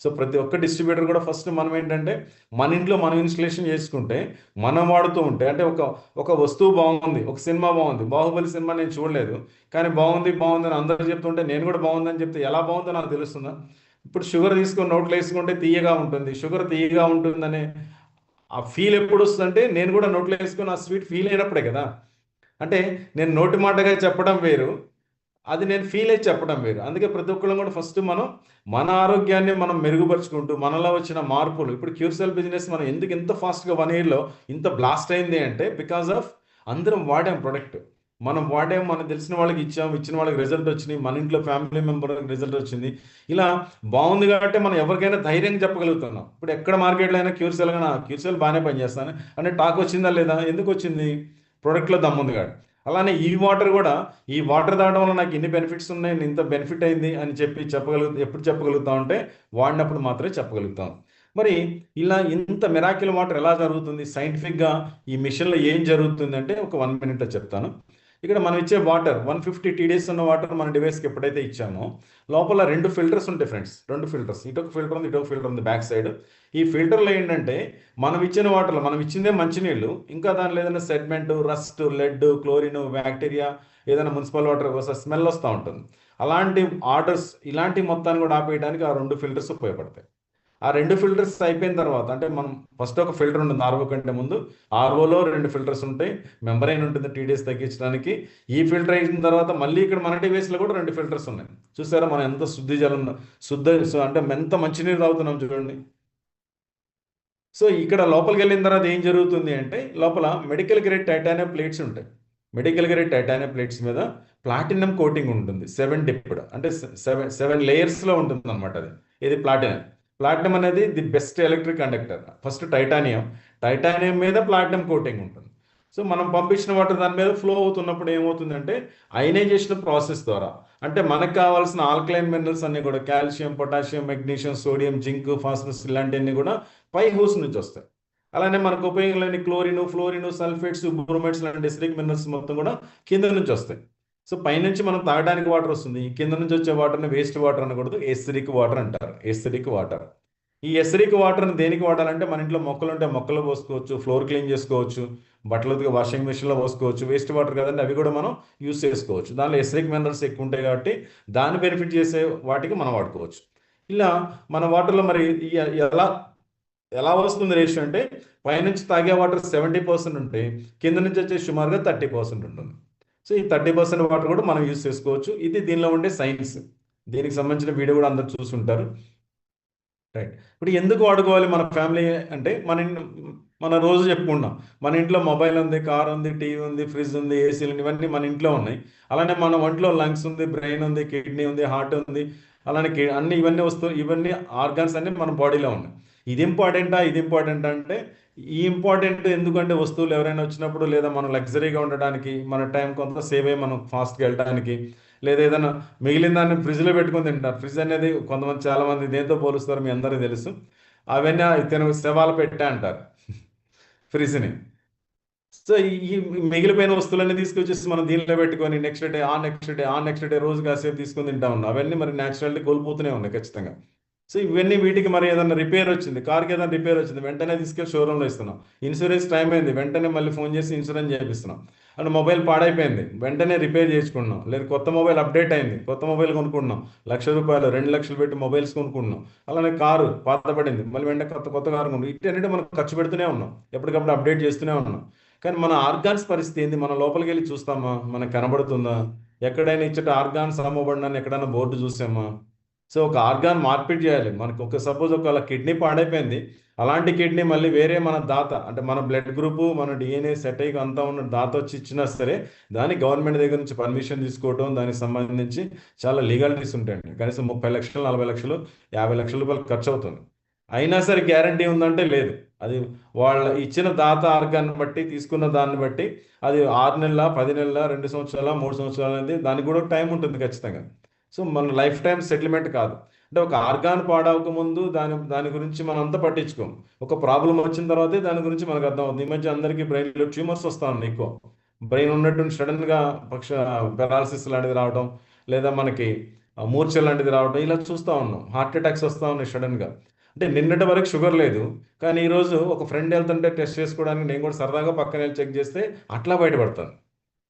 Speaker 1: సో ప్రతి ఒక్క డిస్ట్రిబ్యూటర్ కూడా ఫస్ట్ మనం ఏంటంటే మన ఇంట్లో మనం ఇన్స్టలేషన్ చేసుకుంటే, మనం వాడుతూ ఉంటే, అంటే ఒక వస్తువు బాగుంది, ఒక సినిమా బాగుంది, బాహుబలి సినిమా నేను చూడలేదు కానీ బాగుంది అని అందరూ చెప్తుంటే నేను కూడా బాగుందని చెప్తే ఎలా బాగుందో నాకు తెలుస్తుందా? ఇప్పుడు షుగర్ తీసుకొని నోట్లో వేసుకుంటే తీయగా ఉంటుంది, షుగర్ తీయగా ఉంటుందనే ఆ ఫీల్ ఎప్పుడు వస్తుందంటే నేను కూడా నోట్లో వేసుకొని ఆ స్వీట్ ఫీల్ అయినప్పుడే కదా. అంటే నేను నోటి మాటగా చెప్పడం వేరు, అది నేను ఫీల్ అయ్యి చెప్పడం వేరు. అందుకే ప్రతి ఒక్కళ్ళం కూడా ఫస్ట్ మనం మన ఆరోగ్యాన్ని మనం మెరుగుపరుచుకుంటూ మనలో వచ్చిన మార్పులు, ఇప్పుడు క్యూర్సెల్ బిజినెస్ మనం ఎందుకు ఇంత ఫాస్ట్గా 1 yearలో ఇంత బ్లాస్ట్ అయింది అంటే బికాస్ ఆఫ్ అందరం వాడాం ప్రొడక్ట్, మనం వాడాం, మనకు తెలిసిన వాళ్ళకి ఇచ్చాం, ఇచ్చిన వాళ్ళకి రిజల్ట్ వచ్చినాయి, మన ఇంట్లో ఫ్యామిలీ మెంబర్కి రిజల్ట్ వచ్చింది. ఇలా బాగుంది కాబట్టి మనం ఎవరికైనా ధైర్యంగా చెప్పగలుగుతున్నాం. ఇప్పుడు ఎక్కడ మార్కెట్లో అయినా క్యూర్సెల్ బాగానే పనిచేస్తాను అంటే టాక్ వచ్చిందా లేదా? ఎందుకు వచ్చింది? ప్రోడక్ట్లో దమ్ముంది కాదు. అలానే ఈ వాటర్ కూడా, ఈ వాటర్ తాగడం వల్ల నాకు ఇన్ని బెనిఫిట్స్ ఉన్నాయి, ఇంత బెనిఫిట్ అయింది అని ఎప్పుడు చెప్పగలుగుతాం అంటే వాడినప్పుడు మాత్రమే చెప్పగలుగుతాం. మరి ఇలా ఇంత మిరాకిల్ వాటర్ ఎలా జరుగుతుంది సైంటిఫిక్గా, ఈ మిషన్లో ఏం జరుగుతుంది అంటే ఒక 1 minute చెప్తాను. ఇక్కడ మనం ఇచ్చే వాటర్ 150 TDS ఉన్న వాటర్ మన డివైస్కి ఎప్పుడైతే ఇచ్చామో లోపల 2 ఫిల్టర్స్ ఉంటాయి ఫ్రెండ్స్. 2 ఫిల్టర్స్, ఇటొక ఫిల్టర్ ఉంది, ఇటొక ఫిల్టర్ ఉంది బ్యాక్ సైడ్. ఈ ఫిల్టర్లో ఏంటంటే మనం ఇచ్చిన వాటర్లో, మనం ఇచ్చిందే మంచినీళ్ళు, ఇంకా దానిలో ఏదైనా సెడ్మెంట్, రస్ట్, లెడ్, క్లోరిన్, బ్యాక్టీరియా, ఏదైనా మున్సిపల్ వాటర్ స్మెల్ వస్తూ ఉంటుంది. అలాంటి ఇలాంటి మొత్తాన్ని కూడా ఆపేయడానికి ఆ 2 ఫిల్టర్స్ ఉపయోగపడతాయి. ఆ 2 ఫిల్టర్స్ అయిపోయిన తర్వాత, అంటే మనం ఫస్ట్ ఒక ఫిల్టర్ ఉంటుంది ఆర్ఓ కంటే ముందు, ఆర్ఓలో 2 ఫిల్టర్స్ ఉంటాయి, మెంబ్రైన్ ఉంటుంది TDS తగ్గించడానికి. ఈ ఫిల్టర్ అయిన తర్వాత మళ్ళీ ఇక్కడ మన డివైస్లో కూడా 2 ఫిల్టర్స్ ఉన్నాయి. చూసారా మనం ఎంత అంటే ఎంత మంచినీరు తాగుతున్నాం చూడండి. సో ఇక్కడ లోపలికి వెళ్ళిన తర్వాత ఏం జరుగుతుంది అంటే లోపల మెడికల్ గ్రేడ్ టైటానియం ప్లేట్స్ ఉంటాయి. మెడికల్ గ్రేడ్ టైటానియం ప్లేట్స్ మీద ప్లాటినం కోటింగ్ ఉంటుంది, 7 డిప్డ్, అంటే 7 లేయర్స్లో ఉంటుంది అనమాట. అది ఇది ప్లాటినం అనేది the best electric conductor. First titanium మీద ప్లాటినం కోటింగ్ ఉంటుంది. సో మనం పంపించిన వాటర్ దాని మీద ఫ్లో అవుతున్నప్పుడు ఏమవుతుందంటే అయనైజేషన్ ప్రాసెస్ ద్వారా, అంటే మనకు కావాల్సిన ఆల్కలైన్ మినరల్స్ అన్ని కూడా calcium, potassium, magnesium, sodium, zinc, phosphorus ఇలాంటివన్నీ కూడా పై హౌస్ నుంచి వస్తాయి. అలానే మనకు ఉపయోగం లేని క్లోరిన్, ఫ్లోరిన్, సల్ఫేట్స్, బ్రోమైడ్స్ లాంటి ఎసిడిక్ మినరల్స్ మొత్తం కూడా కింద నుంచి వస్తాయి. సో పైనుంచి మనం తాగడానికి వాటర్ వస్తుంది, కింద నుంచి వచ్చే వాటర్ని వేస్ట్ వాటర్ అనకూడదు, ఎసిడిక్ వాటర్ అంటారు, ఎసిడిక్ వాటర్. ఈ ఎసిడిక్ వాటర్ని దేనికి వాడాలంటే మన ఇంట్లో మొక్కలు ఉంటే మొక్కలు పోసుకోవచ్చు, ఫ్లోర్ క్లీన్ చేసుకోవచ్చు, బట్టలు ఉతికే వాషింగ్ మెషిన్లో పోసుకోవచ్చు. వేస్ట్ వాటర్ కదండి, అవి కూడా మనం యూస్ చేసుకోవచ్చు. దానిలో ఎసిడిక్ మినరల్స్ ఎక్కువ ఉంటాయి కాబట్టి దాన్ని బెనిఫిట్ చేసే వాటికి మనం వాడుకోవచ్చు. ఇలా మన వాటర్లో మరి ఎలా ఎలా వస్తుంది రేషియో అంటే పైనుంచి తాగే వాటర్ 70% ఉంటే కింద నుంచి వచ్చే సుమారుగా 30% ఉంటుంది. సో ఈ 30% వాటర్ కూడా మనం యూస్ చేసుకోవచ్చు. ఇది దీనిలో ఉండే సైన్స్. దీనికి సంబంధించిన వీడియో కూడా అందరు చూసుంటారు. రైట్. ఇప్పుడు ఎందుకు వాడుకోవాలి మన ఫ్యామిలీ అంటే మన రోజు చెప్పుకుంటాం. మన ఇంట్లో మొబైల్ ఉంది, కార్ ఉంది, టీవీ ఉంది, ఫ్రిడ్జ్ ఉంది, ఏసీలు ఇవన్నీ మన ఇంట్లో ఉన్నాయి. అలానే మన ఒంట్లో లంగ్స్ ఉంది, బ్రెయిన్ ఉంది, కిడ్నీ ఉంది, హార్ట్ ఉంది. అలానే అన్ని ఇవన్నీ ఇవన్నీ ఆర్గాన్స్ అన్ని మన బాడీలో ఉన్నాయి. ఇది ఇంపార్టెంటా, ఇది ఇంపార్టెంట్ అంటే ఈ ఇంపార్టెంట్ ఎందుకంటే వస్తువులు ఎవరైనా వచ్చినప్పుడు, లేదా మనం లగ్జరీగా ఉండడానికి, మన టైం కొంత సేవ్ అయ్యి మనం ఫాస్ట్గా వెళ్ళడానికి, లేదా ఏదైనా మిగిలిన దాన్ని ఫ్రిడ్జ్లో పెట్టుకొని తింటారు. ఫ్రిడ్జ్ అనేది కొంతమంది చాలామంది దేంతో పోలుస్తారు మీ అందరికీ తెలుసు. అవన్నీ తిన శవాలు పెట్టే అంటారు ఫ్రిడ్జ్ని. సో ఈ మిగిలిపోయిన వస్తువులన్నీ తీసుకొచ్చేసి మనం దీనిలో పెట్టుకొని నెక్స్ట్ డే నెక్స్ట్ డే రోజు కాసేపు తీసుకొని తింటా ఉన్నాం. అవన్నీ మరి న్యాచురాలిటీ కోల్పోతూనే ఉన్నాయి ఖచ్చితంగా. సో ఇవన్నీ వీటికి మరి ఏదైనా రిపేర్ వచ్చింది, కార్కి ఏదైనా రిపేర్ వచ్చింది, వెంటనే తీసుకెళ్ళి షోరూంలో ఇస్తున్నాం. ఇన్సూరెన్స్ టైం అయింది, వెంటనే మళ్ళీ ఫోన్ చేసి ఇన్సూరెన్స్ చేపిస్తున్నాం. అండ్ మొబైల్ పాడైపోయింది, వెంటనే రిపేర్ చేసుకుంటున్నాం. లేదు కొత్త మొబైల్ అప్డేట్ అయింది, కొత్త మొబైల్ కొనుక్కుంటున్నాం. రూపాయలు 2 లక్షలు పెట్టి మొబైల్స్ కొనుక్కుంటున్నాం. అలానే కారు పాతపడింది, మళ్ళీ వెంటనే కొత్త కొత్త కారు కొనుక్కుంటాం. ఇటన్నిటి మనం ఖర్చు పెడుతూనే ఉన్నాం, ఎప్పటికప్పుడు అప్డేట్ చేస్తూనే ఉన్నాం. కానీ మన ఆర్గాన్స్ పరిస్థితి ఏంది? మనం లోపలికి వెళ్ళి చూస్తామా? మనకు కనబడుతుందా? ఎక్కడైనా ఇచ్చట ఆర్గాన్స్ అమ్మబడినని ఎక్కడైనా బోర్డు చూసామా? సో ఒక ఆర్గాన్ మార్పిడి చేయాలి. మనకు సపోజ్ ఒకవేళ కిడ్నీ పాడైపోయింది, అలాంటి కిడ్నీ మళ్ళీ వేరే మన దాత అంటే మన బ్లడ్ గ్రూపు, మన డిఎన్ఏ సెట్ అయ్యి అంతా ఉన్న దాత వచ్చి ఇచ్చినా సరే దాన్ని గవర్నమెంట్ దగ్గర నుంచి పర్మిషన్ తీసుకోవడం, దానికి సంబంధించి చాలా లీగాలిటీస్ ఉంటాయండి. కనీసం 30 లక్షలు, 40 లక్షలు, 50 లక్షల రూపాయలు ఖర్చు అవుతుంది. అయినా సరే గ్యారంటీ ఉందంటే లేదు. అది వాళ్ళ ఇచ్చిన దాత ఆర్గాన్ని బట్టి, తీసుకున్న దాన్ని బట్టి అది 6 నెలల, 10 నెలల, 2 సంవత్సరాల, 3 సంవత్సరాలు అనేది దానికి కూడా టైం ఉంటుంది ఖచ్చితంగా. సో మన లైఫ్ టైం సెటిల్మెంట్ కాదు. అంటే ఒక ఆర్గాన్ పాడవక ముందు దాని గురించి మనం అంతా పట్టించుకోం. ఒక ప్రాబ్లం వచ్చిన తర్వాతే దాని గురించి మనకు అర్థం అవుతుంది. ఈ మధ్య అందరికీ బ్రెయిన్లో ట్యూమర్స్ వస్తూ ఉన్నాయి ఎక్కువ. బ్రెయిన్ ఉన్నట్టు సడన్గా పెరాలసిస్ లాంటిది రావడం, లేదా మనకి మూర్ఛ లాంటిది రావడం, ఇలా చూస్తూ ఉన్నాం. హార్ట్ అటాక్స్ వస్తూ ఉన్నాయి సడన్గా. అంటే నిన్నటి వరకు షుగర్ లేదు, కానీ ఈరోజు ఒక ఫ్రెండ్ వెళ్తుంటే టెస్ట్ చేసుకోవడానికి నేను కూడా సరదాగా పక్కన వెళ్ళి చెక్ చేస్తే అట్లా బయటపడతాను.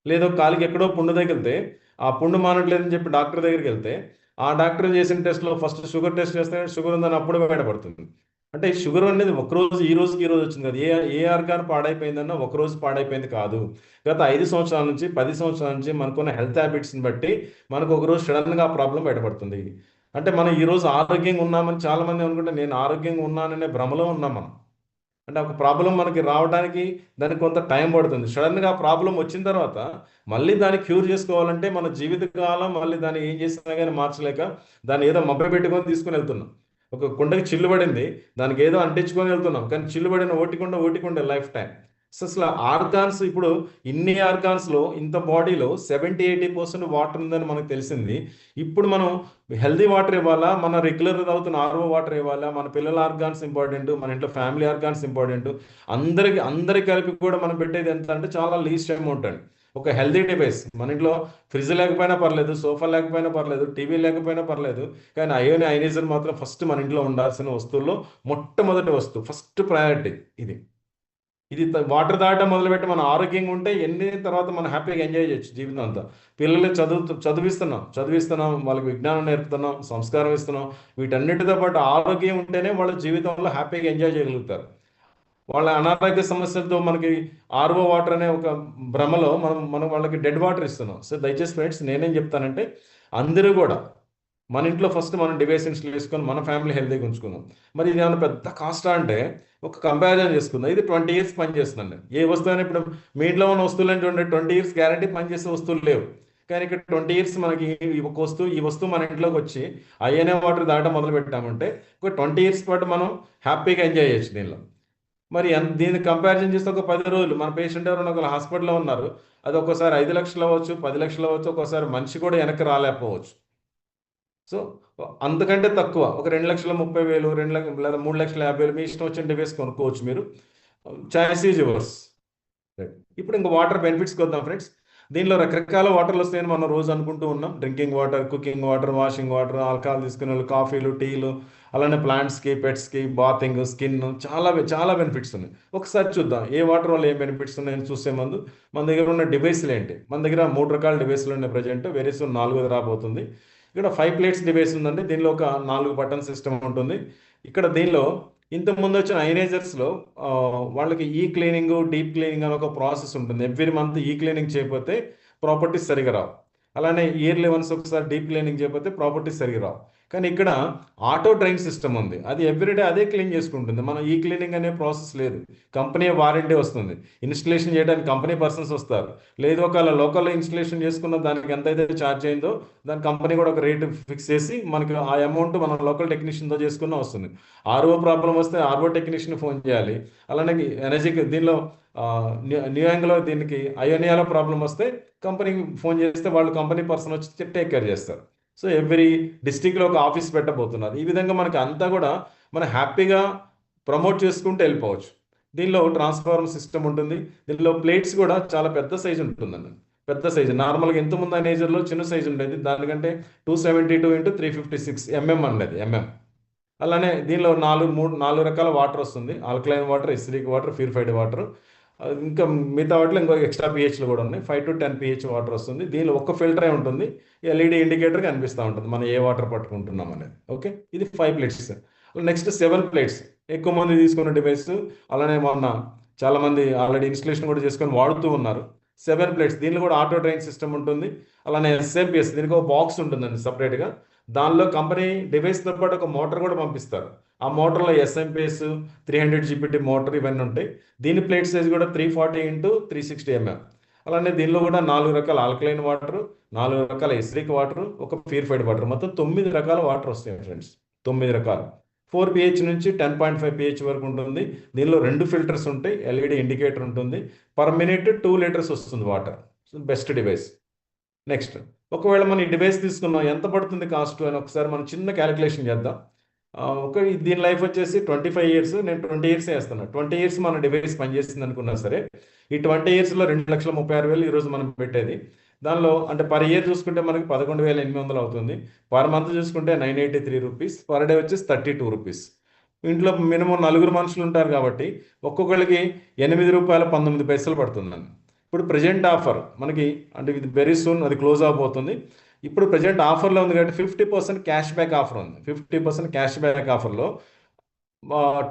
Speaker 1: లేదో కాలికి ఎక్కడో పుండు తగిలితే ఆ పుండు మానట్లేదని చెప్పి డాక్టర్ దగ్గరికి వెళ్తే ఆ డాక్టర్ చేసిన టెస్ట్లో ఫస్ట్ షుగర్ టెస్ట్ చేస్తే షుగర్ ఉందని అప్పుడు బయటపడుతుంది. అంటే షుగర్ అనేది ఒకరోజు ఈ రోజుకి ఈ రోజు వచ్చింది కదా. ఏ ఆర్గాన్ పాడైపోయిందన్నా ఒకరోజు పాడైపోయింది కాదు. గత 5 సంవత్సరాల నుంచి 10 సంవత్సరాల నుంచి మనకున్న హెల్త్ హ్యాబిట్స్ని బట్టి మనకు ఒకరోజు సడన్గా ఆ ప్రాబ్లం బయటపడుతుంది. అంటే మనం ఈరోజు ఆరోగ్యంగా ఉన్నామని చాలామంది అనుకుంటే నేను ఆరోగ్యంగా ఉన్నాననే భ్రమలో ఉన్నాం మనం. అంటే ఒక ప్రాబ్లం మనకి రావడానికి దానికి కొంత టైం పడుతుంది. సడన్గా ఆ ప్రాబ్లం వచ్చిన తర్వాత మళ్ళీ దాన్ని క్యూర్ చేసుకోవాలంటే మన జీవితకాలం మళ్ళీ దాన్ని ఏం చేసినా కానీ మార్చలేక దాన్ని ఏదో మభ్య పెట్టుకొని తీసుకుని వెళ్తున్నాం. ఒక కుండకి చిల్లు పడింది, దానికి ఏదో అంటించుకొని వెళ్తున్నాం, కానీ చిల్లు పడిన ఓటికుండే లైఫ్ టైం. సో అసలు ఆర్గాన్స్ ఇప్పుడు ఇన్ని ఆర్గాన్స్లో ఇంత బాడీలో 70-80% వాటర్ ఉందని మనకు తెలిసింది. ఇప్పుడు మనం హెల్దీ వాటర్ ఇవ్వాలా, మన రెగ్యులర్ తాగుతున్న ఆర్ఓ వాటర్ ఇవ్వాలా, మన పిల్లల ఆర్గాన్స్ ఇంపార్టెంట్, మన ఇంట్లో ఫ్యామిలీ ఆర్గాన్స్ ఇంపార్టెంట్. అందరికి కలిపి కూడా మనం పెట్టేది ఎంత అంటే చాలా లీస్ట్ అమౌంట్ అండి. ఒక హెల్దీ డివైస్ మన ఇంట్లో ఫ్రిడ్జ్ లేకపోయినా పర్లేదు, సోఫా లేకపోయినా పర్లేదు, టీవీ లేకపోయినా పర్లేదు, కానీ అయోనైజర్ మాత్రం ఫస్ట్ మన ఇంట్లో ఉండాల్సిన వస్తువుల్లో మొట్టమొదటి వస్తువు, ఫస్ట్ ప్రయారిటీ ఇది. వాటర్ తాగడం మొదలుపెట్టి మనం ఆరోగ్యంగా ఉంటే తర్వాత మనం హ్యాపీగా ఎంజాయ్ చేయొచ్చు జీవితం అంతా. పిల్లల్ని చదివిస్తున్నాం, వాళ్ళకి విజ్ఞానం నేర్పుతున్నాం, సంస్కారం ఇస్తున్నాం. వీటన్నిటితో పాటు ఆరోగ్యం ఉంటేనే వాళ్ళ జీవితంలో హ్యాపీగా ఎంజాయ్ చేయగలుగుతారు. వాళ్ళ అనారోగ్య సమస్యలతో మనకి ఆర్ఓ వాటర్ అనే ఒక భ్రమలో మనం వాళ్ళకి డెడ్ వాటర్ ఇస్తున్నాం. సో దయచేసి ఫ్రెండ్స్ నేనేం చెప్తానంటే అందరూ కూడా మన ఇంట్లో ఫస్ట్ మనం డివైస్ ఇన్స్టాల్ చేసుకొని మన ఫ్యామిలీ హెల్తీగా ఉంచుకుందాం. మరి ఇది ఏమైనా పెద్ద కాస్టా అంటే ఒక కంపారిజన్ చేసుకుందాం. ఇది 20 years పనిచేస్తుందండి. ఏ వస్తువు అయినా ఇప్పుడు మీ ఇంట్లో ఉన్న వస్తువులు అంటే 20 years గ్యారంటీ పనిచేసే వస్తువులు లేవు. కానీ ఇక్కడ 20 years మనకి ఈ వస్తువు మన ఇంట్లోకి వచ్చి ఐఎన్ఏ వాటర్ దాటం మొదలు పెట్టామంటే ఒక 20 years పాటు మనం హ్యాపీగా ఎంజాయ్ చేయొచ్చు దీనిలో. మరి దీన్ని కంపారిజన్ చేస్తే ఒక 10 రోజులు మన పేషెంట్ ఎవరైనా ఒక హాస్పిటల్లో ఉన్నారు, అది ఒక్కోసారి 5 లక్షలు అవ్వచ్చు, 10 లక్షలు అవ్వచ్చు, ఒక్కోసారి మనిషి కూడా వెనక్కి రాలేకపోవచ్చు. సో అంతకంటే తక్కువ ఒక 2,30,000, 2 లక్షలు లేదా 3,50,000 మీ ఇష్టం వచ్చిన డివైస్ కొనుక్కోవచ్చు మీరు. Choice is yours. ఇప్పుడు ఇంకా వాటర్ బెనిఫిట్స్కి వద్దాం ఫ్రెండ్స్. దీనిలో రకరకాల వాటర్లు వస్తాయని మనం రోజు అనుకుంటూ ఉన్నాం. Drinking water, cooking water, washing water, alcohol తీసుకునే వాళ్ళు, కాఫీలు, టీలు, అలానే ప్లాంట్స్కి, పెట్స్కి, బాతింగ్, స్కిన్, చాలా చాలా బెనిఫిట్స్ ఉన్నాయి. ఒకసారి చూద్దాం ఏ వాటర్ వల్ల ఏం బెనిఫిట్స్ ఉన్నాయని చూసే ముందు మన దగ్గర ఉన్న డివైస్లు ఏంటి. మన దగ్గర 3 రకాల డివైస్లు ఉన్నాయి ప్రజెంట్. వెరీ సూన్ 4ది రాబోతుంది. ఇక్కడ 5 ప్లేట్స్ డివైస్ ఉందండి. దీనిలో ఒక 4 బటన్ సిస్టమ్ ఉంటుంది. ఇక్కడ దీనిలో ఇంతకుముందు వచ్చిన ఐనేజర్స్లో వాళ్ళకి ఈ క్లీనింగ్, డీప్ క్లీనింగ్ అని ఒక ప్రాసెస్ ఉంటుంది. ఎవ్రీ మంత్ ఈ క్లీనింగ్ చేయకపోతే ప్రాపర్టీస్ సరిగా రావు. అలానే ఇయర్లీ వన్స్ ఒకసారి డీప్ క్లీనింగ్ చేయకపోతే ప్రాపర్టీస్ సరిగా రావు. కానీ ఇక్కడ ఆటో డ్రైన్ సిస్టమ్ ఉంది. అది ఎవ్రీడే అదే క్లీన్ చేసుకుంటుంది. మనం ఈ క్లీనింగ్ అనే ప్రాసెస్ లేదు. కంపెనీ వారంటీ వస్తుంది. ఇన్స్టలేషన్ చేయడానికి కంపెనీ పర్సన్స్ వస్తారు. లేదు ఒకవేళ లోకల్లో ఇన్స్టలేషన్ చేసుకున్న దానికి ఎంత అయితే ఛార్జ్ అయిందో దాని కంపెనీ కూడా ఒక రేటు ఫిక్స్ చేసి మనకి ఆ అమౌంట్ మనం లోకల్ టెక్నీషియన్తో చేసుకున్న వస్తుంది. ఆర్ఓ ప్రాబ్లం వస్తే ఆర్ఓ టెక్నీషియన్ ఫోన్ చేయాలి. అలానే ఎనర్జీకి దీనిలో న్యూ యాంగ్లో దీనికి అయోనియాలో ప్రాబ్లం వస్తే కంపెనీకి ఫోన్ చేస్తే వాళ్ళు కంపెనీ పర్సన్ వచ్చి టేక్ కేర్ చేస్తారు. సో ఎవ్రీ డిస్టిక్లో ఒక ఆఫీస్ పెట్టబోతున్నారు. ఈ విధంగా మనకి అంతా కూడా మనం హ్యాపీగా ప్రమోట్ చేసుకుంటూ వెళ్ళిపోవచ్చు. దీనిలో ట్రాన్స్ఫార్మర్ సిస్టమ్ ఉంటుంది. దీనిలో ప్లేట్స్ కూడా చాలా పెద్ద సైజు ఉంటుందండి. పెద్ద సైజు నార్మల్గా ఇంతకుముందు అనేజర్లో చిన్న సైజు ఉండేది. దానికంటే 272 × 356 mm ఉండేది, ఎంఎం. అలానే దీనిలో 4 రకాల వాటర్ వస్తుంది. Alkaline water, acidic water, purified water, ఇంకా మిగతా వాటిలో ఇంకో ఎక్స్ట్రా పిహెచ్లు కూడా ఉన్నాయి. 5 to 10 pH వాటర్ వస్తుంది. దీనిలో ఒక్క ఫిల్టరే ఉంటుంది. ఎల్ఈడి ఇండికేటర్ కనిపిస్తూ ఉంటుంది మనం ఏ వాటర్ పట్టుకుంటున్నాం అనేది. ఓకే, ఇది 5 ప్లేట్స్. నెక్స్ట్ 7 ప్లేట్స్, ఎక్కువ మంది తీసుకున్న డివైస్. అలానే మొన్న చాలామంది ఆల్రెడీ ఇన్స్టలేషన్ కూడా చేసుకొని వాడుతూ ఉన్నారు. 7 ప్లేట్స్, దీనిలో కూడా ఆటో డ్రైన్ సిస్టమ్ ఉంటుంది. అలానే ఎస్ఎంపిఎస్, దీనికి ఒక బాక్స్ ఉంటుందండి సపరేట్గా. దానిలో కంపెనీ డివైస్తో పాటు ఒక మోటార్ కూడా పంపిస్తారు. ఆ మోటార్లో ఎస్ఎంపిఎస్, 300 GPT మోటార్ ఇవన్నీ ఉంటాయి. దీని ప్లేట్ సైజ్ కూడా 340 × 360 mm. అలానే దీనిలో కూడా 4 రకాల ఆల్కలైన్ వాటర్, 4 రకాల ఎసిడిక్ వాటర్, ఒక ప్యూరిఫైడ్ వాటర్, మొత్తం 9 రకాల వాటర్ వస్తాయి ఫ్రెండ్స్. 9 రకాలు. 4 pH నుంచి 10.5 pH వరకు ఉంటుంది. దీనిలో 2 ఫిల్టర్స్ ఉంటాయి. ఎల్ఈడి ఇండికేటర్ ఉంటుంది. పర్ మినిట్ 2 లీటర్స్ వస్తుంది వాటర్. Best device. నెక్స్ట్, ఒకవేళ మనం ఈ డివైస్ తీసుకున్నాం, ఎంత పడుతుంది కాస్ట్ అని ఒకసారి మనం చిన్న క్యాలిక్యులేషన్ చేద్దాం. దీని లైఫ్ వచ్చేసి 25 years. నేను 20 years వేస్తున్నాను. 20 years మన డివైస్ పనిచేసింది అనుకున్నా సరే, ఈ 20 yearsలో 2,36,000 ఈరోజు మనం పెట్టేది. దానిలో అంటే పర్ ఇయర్ చూసుకుంటే మనకి 11,800 అవుతుంది. పర్ మంత్ చూసుకుంటే 983 రూపీస్. పర్ డే వచ్చేసి 32 రూపీస్. ఇంట్లో మినిమం 4 మనుషులు ఉంటారు కాబట్టి ఒక్కొక్కరికి ₹8.19 పడుతుందండి. ఇప్పుడు ప్రజెంట్ ఆఫర్ మనకి అంటే ఇది వెరీ సూన్ అది క్లోజ్ అవబోతుంది. ఇప్పుడు ప్రజెంట్ ఆఫర్లో ఉంది కాబట్టి 50% క్యాష్ బ్యాక్ ఆఫర్ ఉంది. 50% క్యాష్ బ్యాక్ ఆఫర్లో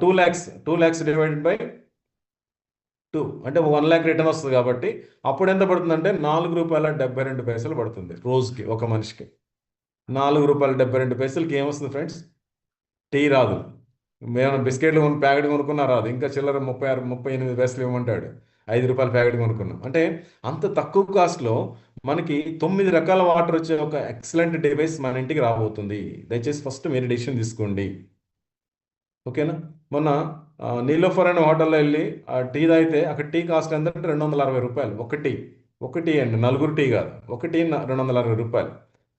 Speaker 1: 2 lakhs డివైడెడ్ బై 2 అంటే 1 lakh రిటర్న్ వస్తుంది. కాబట్టి అప్పుడు ఎంత పడుతుందంటే ₹4.72 పడుతుంది రోజుకి ఒక మనిషికి. ₹4.72 ఏమొస్తుంది ఫ్రెండ్స్? టీ రాదు. మేము బిస్కెట్లు ప్యాకెట్ కొనుక్కున్నా రాదు. ఇంకా చిల్లర 38 పైసలు ఇవ్వమంటాడు. ₹5 ప్యాకెట్ కొనుక్కున్నాం. అంటే అంత తక్కువ కాస్ట్లో మనకి 9 రకాల వాటర్ వచ్చే ఒక ఎక్సలెంట్ డివైస్ మన ఇంటికి రాబోతుంది. దయచేసి ఫస్ట్ మీరు డెసిషన్ తీసుకోండి. ఓకేనా? మొన్న నీలోఫర్ అనే హోటల్లో వెళ్ళి టీ తాగితే అక్కడ టీ కాస్ట్ ఎంత అంటే ₹260. ఒకటి అండి, నలుగురు టీ కాదు, ఒకటి ₹260.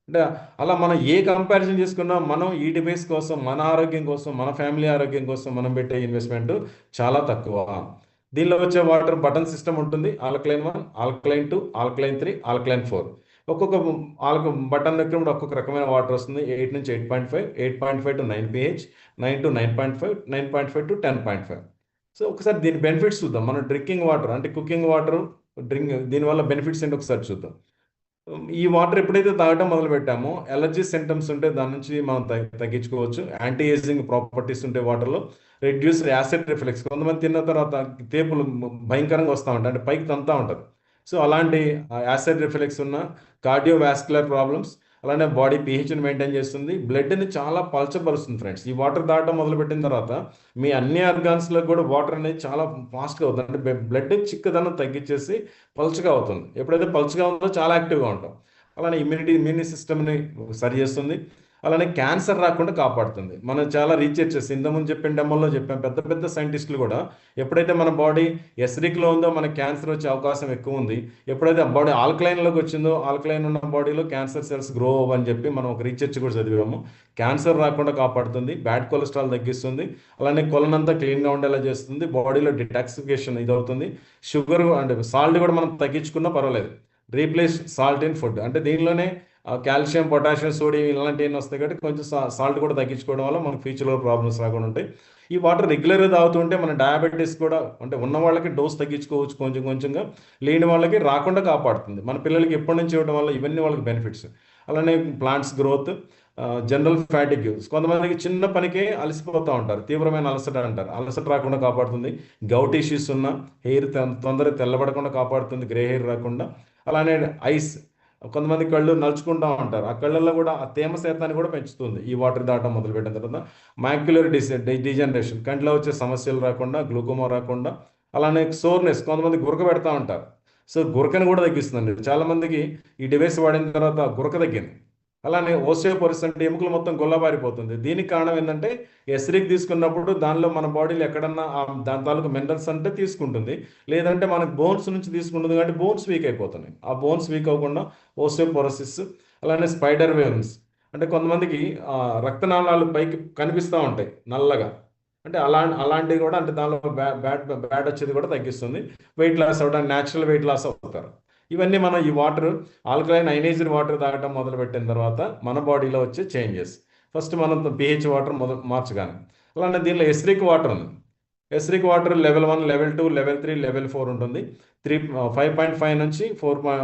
Speaker 1: అంటే అలా మనం ఏ కంపారిజన్ చేసుకున్నా మనం ఈ డివైస్ కోసం, మన ఆరోగ్యం కోసం, మన ఫ్యామిలీ ఆరోగ్యం కోసం మనం పెట్టే ఇన్వెస్ట్మెంట్ చాలా తక్కువ. దీనిలో వచ్చే వాటర్ బటన్ సిస్టమ్ ఉంటుంది. Alkaline 1, alkaline 2, alkaline 3, alkaline 4. ఒక్కొక్క బటన్ దగ్గర కూడా ఒక్కొక్క రకమైన వాటర్ వస్తుంది. 8 నుంచి 8.5, 8.5 to 9 pH, 9 to 9.5, 9.5 to 10.5. So ఒకసారి దీని బెనిఫిట్స్ చూద్దాం. మనం డ్రింకింగ్ వాటర్ అంటే కుకింగ్ వాటర్ దీనివల్ల బెనిఫిట్స్ ఏంటి ఒకసారి చూద్దాం. ఈ వాటర్ ఎప్పుడైతే తాగడం మొదలు పెట్టామో ఎలర్జీ సింటమ్స్ ఉంటే దాని నుంచి మనం తగ్గించుకోవచ్చు. యాంటీ ఏజింగ్ ప్రాపర్టీస్ ఉంటే వాటర్లో, రెడ్యూస్డ్ యాసిడ్ రిఫ్లెక్స్, కొంతమంది తిన్న తర్వాత తేపులు భయంకరంగా వస్తూ ఉంటాయి, అంటే పైకి తంతా ఉంటుంది. సో అలాంటి యాసిడ్ రిఫ్లెక్స్ ఉన్న, కార్డియోవాస్కులర్ ప్రాబ్లమ్స్, అలానే బాడీ పీహెచ్ని మెయింటైన్ చేస్తుంది, బ్లడ్ని చాలా పలచపరుస్తుంది ఫ్రెండ్స్. ఈ వాటర్ తాగడం మొదలుపెట్టిన తర్వాత మీ అన్ని ఆర్గాన్స్లో కూడా వాటర్ అనేది చాలా ఫాస్ట్గా అవుతుంది. అంటే బ్లడ్ చిక్కదనం తగ్గించేసి పలుచగా అవుతుంది. ఎప్పుడైతే పలుచగా ఉందో చాలా యాక్టివ్గా ఉంటాం. అలానే ఇమ్యూనిటీ సిస్టమ్ని సరి చేస్తుంది. అలానే క్యాన్సర్ రాకుండా కాపాడుతుంది. మనం చాలా రీసెర్చెస్ ఇంతకుముందు చెప్పిన డెమోలో చెప్పాం, పెద్ద పెద్ద సైంటిస్టులు కూడా ఎప్పుడైతే మన బాడీ ఎసిడిక్లో ఉందో మనకి క్యాన్సర్ వచ్చే అవకాశం ఎక్కువ ఉంది, ఎప్పుడైతే బాడీ ఆల్కలైన్లోకి వచ్చిందో ఆల్కలైన్ ఉన్న బాడీలో క్యాన్సర్ సెల్స్ గ్రో అవ్వని చెప్పి మనం ఒక రీసెర్చ్ కూడా చదివాము. క్యాన్సర్ రాకుండా కాపాడుతుంది, బ్యాడ్ కొలెస్ట్రాల్ తగ్గిస్తుంది, అలానే కొలన్ అంతా క్లీన్గా ఉండేలా చేస్తుంది, బాడీలో డిటాక్సిఫికేషన్ ఇది అవుతుంది. షుగర్ అంటే సాల్ట్ కూడా మనం తగ్గించుకున్నా పర్వాలేదు. రీప్లేస్ సాల్ట్ ఇన్ ఫుడ్ అంటే దీనిలోనే కాల్షియం, పొటాషియం, సోడియం ఇలాంటివి వస్తాయి కాబట్టి కొంచెం సాల్ట్ కూడా తగ్గించుకోవడం వల్ల మనకు ఫ్యూచర్లో ప్రాబ్లమ్స్ రాకుండా ఉంటాయి. ఈ వాటర్ రెగ్యులర్గా తాగుతుంటే మన డయాబెటీస్ కూడా అంటే ఉన్న వాళ్ళకి డోస్ తగ్గించుకోవచ్చు కొంచెం కొంచెంగా, లేని వాళ్ళకి రాకుండా కాపాడుతుంది. మన పిల్లలకి ఎప్పటి నుంచి ఇవ్వడం వల్ల ఇవన్నీ వాళ్ళకి బెనిఫిట్స్. అలానే ప్లాంట్స్ గ్రోత్, జనరల్ ఫ్యాటిక్, కొంతమందికి చిన్న పనికే అలసిపోతూ ఉంటారు, తీవ్రమైన అలసట అంటారు, అలసట రాకుండా కాపాడుతుంది. గౌట్ ఇష్యూస్ ఉన్న హెయిర్ తొందరగా తెల్లబడకుండా కాపాడుతుంది, గ్రే హెయిర్ రాకుండా. అలానే ఐస్, కొంతమంది కళ్ళు నలుచుకుంటూ ఉంటారు, ఆ కళ్ళల్లో కూడా ఆ తేమ శాతాన్ని కూడా పెంచుతుంది ఈ వాటర్ దాటం మొదలుపెట్టిన తర్వాత. మ్యాక్యులర్ డిజనరేషన్, కంట్లో వచ్చే సమస్యలు రాకుండా, గ్లూకోమా రాకుండా. అలానే సోర్నెస్, కొంతమంది గురక పెడతా ఉంటారు, సో గురకను కూడా తగ్గిస్తుందండి. చాలామందికి ఈ డివైస్ వాడిన తర్వాత గురక తగ్గింది. అలానే ఓస్టియోపోరోసిస్ అంటే ఎముకలు మొత్తం గొల్లబారిపోతుంది. దీనికి కారణం ఏంటంటే ఎసిడిక్ తీసుకున్నప్పుడు దానిలో మన బాడీలో ఎక్కడన్నా దాని తాలూకు మినరల్స్ అంటే తీసుకుంటుంది, లేదంటే మనకు బోన్స్ నుంచి తీసుకుంటుంది కాబట్టి బోన్స్ వీక్ అయిపోతున్నాయి. ఆ బోన్స్ వీక్ అవ్వకుండా ఓస్టియోపోరోసిస్. అలానే స్పైడర్ వేవ్స్ అంటే కొంతమందికి రక్తనాళాలు పైకి కనిపిస్తూ ఉంటాయి నల్లగా, అంటే అలాంటివి కూడా అంటే దానిలో బ్యాడ్ వచ్చేది కూడా తగ్గిస్తుంది. వెయిట్ లాస్ అవ్వడానికి, న్యాచురల్ వెయిట్ లాస్ అవుతారు. ఇవన్నీ మనం ఈ వాటర్ ఆల్కలైన్ అయనైజ్డ్ వాటర్ తాగటం మొదలుపెట్టిన తర్వాత మన బాడీలో వచ్చే చేంజెస్. ఫస్ట్ మనం పిహెచ్ వాటర్ మార్చగానే. అలానే దీనిలో ఎసిడిక్ వాటర్ ఉంది. Acidic water level 1, level 2, level 3, level 4 ఉంటుంది. 5.5 నుంచి 4,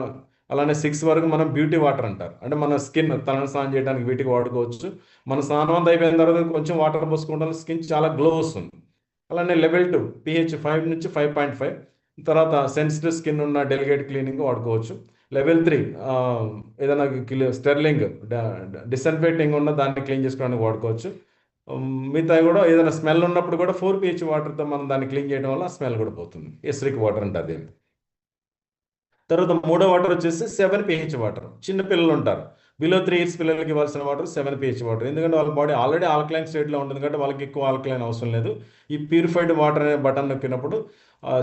Speaker 1: అలానే 6 వరకు మనం బ్యూటీ వాటర్ అంటారు. అంటే మన స్కిన్ తలను స్నానం చేయడానికి వీటికి వాడుకోవచ్చు. మన స్నానం అంతా అయిపోయిన తర్వాత కొంచెం వాటర్ పోసుకుంటాం, స్కిన్ చాలా గ్లో వస్తుంది. అలానే లెవెల్ 2 పిహెచ్ 5 నుంచి 5.5, తర్వాత సెన్సిటివ్ స్కిన్ ఉన్న డెలిగేట్ క్లీనింగ్ వాడుకోవచ్చు. లెవెల్ 3 ఏదైనా స్టెర్లింగ్ డిస్ఇన్ఫెక్టింగ్ ఉన్న దాన్ని క్లీన్ చేసుకోవడానికి వాడుకోవచ్చు. మిగతా కూడా ఏదైనా స్మెల్ ఉన్నప్పుడు కూడా 4 pH వాటర్తో మనం దాన్ని క్లీన్ చేయడం వల్ల స్మెల్ కూడా పోతుంది. ఎసిడిక్ వాటర్ అంటే అదే. తర్వాత మూడో వాటర్ వచ్చేసి 7 pH వాటర్. చిన్న పిల్లలు ఉంటారు, బిలో 3 years పిల్లలకి ఇవ్వాల్సిన వాటర్ 7 pH వాటర్. ఎందుకంటే వాళ్ళ బాడీ ఆల్రెడీ ఆల్కలైన్ స్టేట్లో ఉంటుంది కాబట్టి వాళ్ళకి ఎక్కువ ఆల్కలైన్ అవసరం లేదు. ఈ ప్యూరిఫైడ్ వాటర్ అనే బటన్ నొక్కినప్పుడు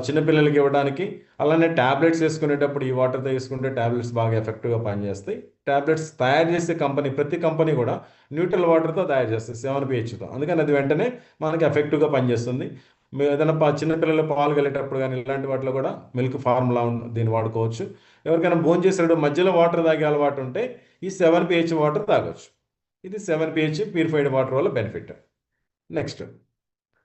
Speaker 1: చిన్నపిల్లలకి ఇవ్వడానికి. అలానే ట్యాబ్లెట్స్ వేసుకునేటప్పుడు ఈ వాటర్తో వేసుకుంటే ట్యాబ్లెట్స్ బాగా ఎఫెక్టివ్గా పనిచేస్తాయి. ట్యాబ్లెట్స్ తయారు చేసే కంపెనీ, ప్రతి కంపెనీ కూడా న్యూట్రల్ వాటర్తో తయారు చేస్తుంది 7 pHతో, అందుకని అది వెంటనే మనకి ఎఫెక్టివ్గా పనిచేస్తుంది. మేము ఏదైనా చిన్నపిల్లలు పాలు వెళ్ళేటప్పుడు కానీ ఇలాంటి వాటిలో కూడా మిల్క్ ఫార్ములా దీన్ని వాడుకోవచ్చు. ఎవరికైనా భోజనం చేసేటప్పుడు మధ్యలో వాటర్ తాగే అలవాటు ఉంటే ఈ 7 pH వాటర్ తాగొచ్చు. ఇది 7 pH ప్యూరిఫైడ్ వాటర్ వల్ల బెనిఫిట్. Next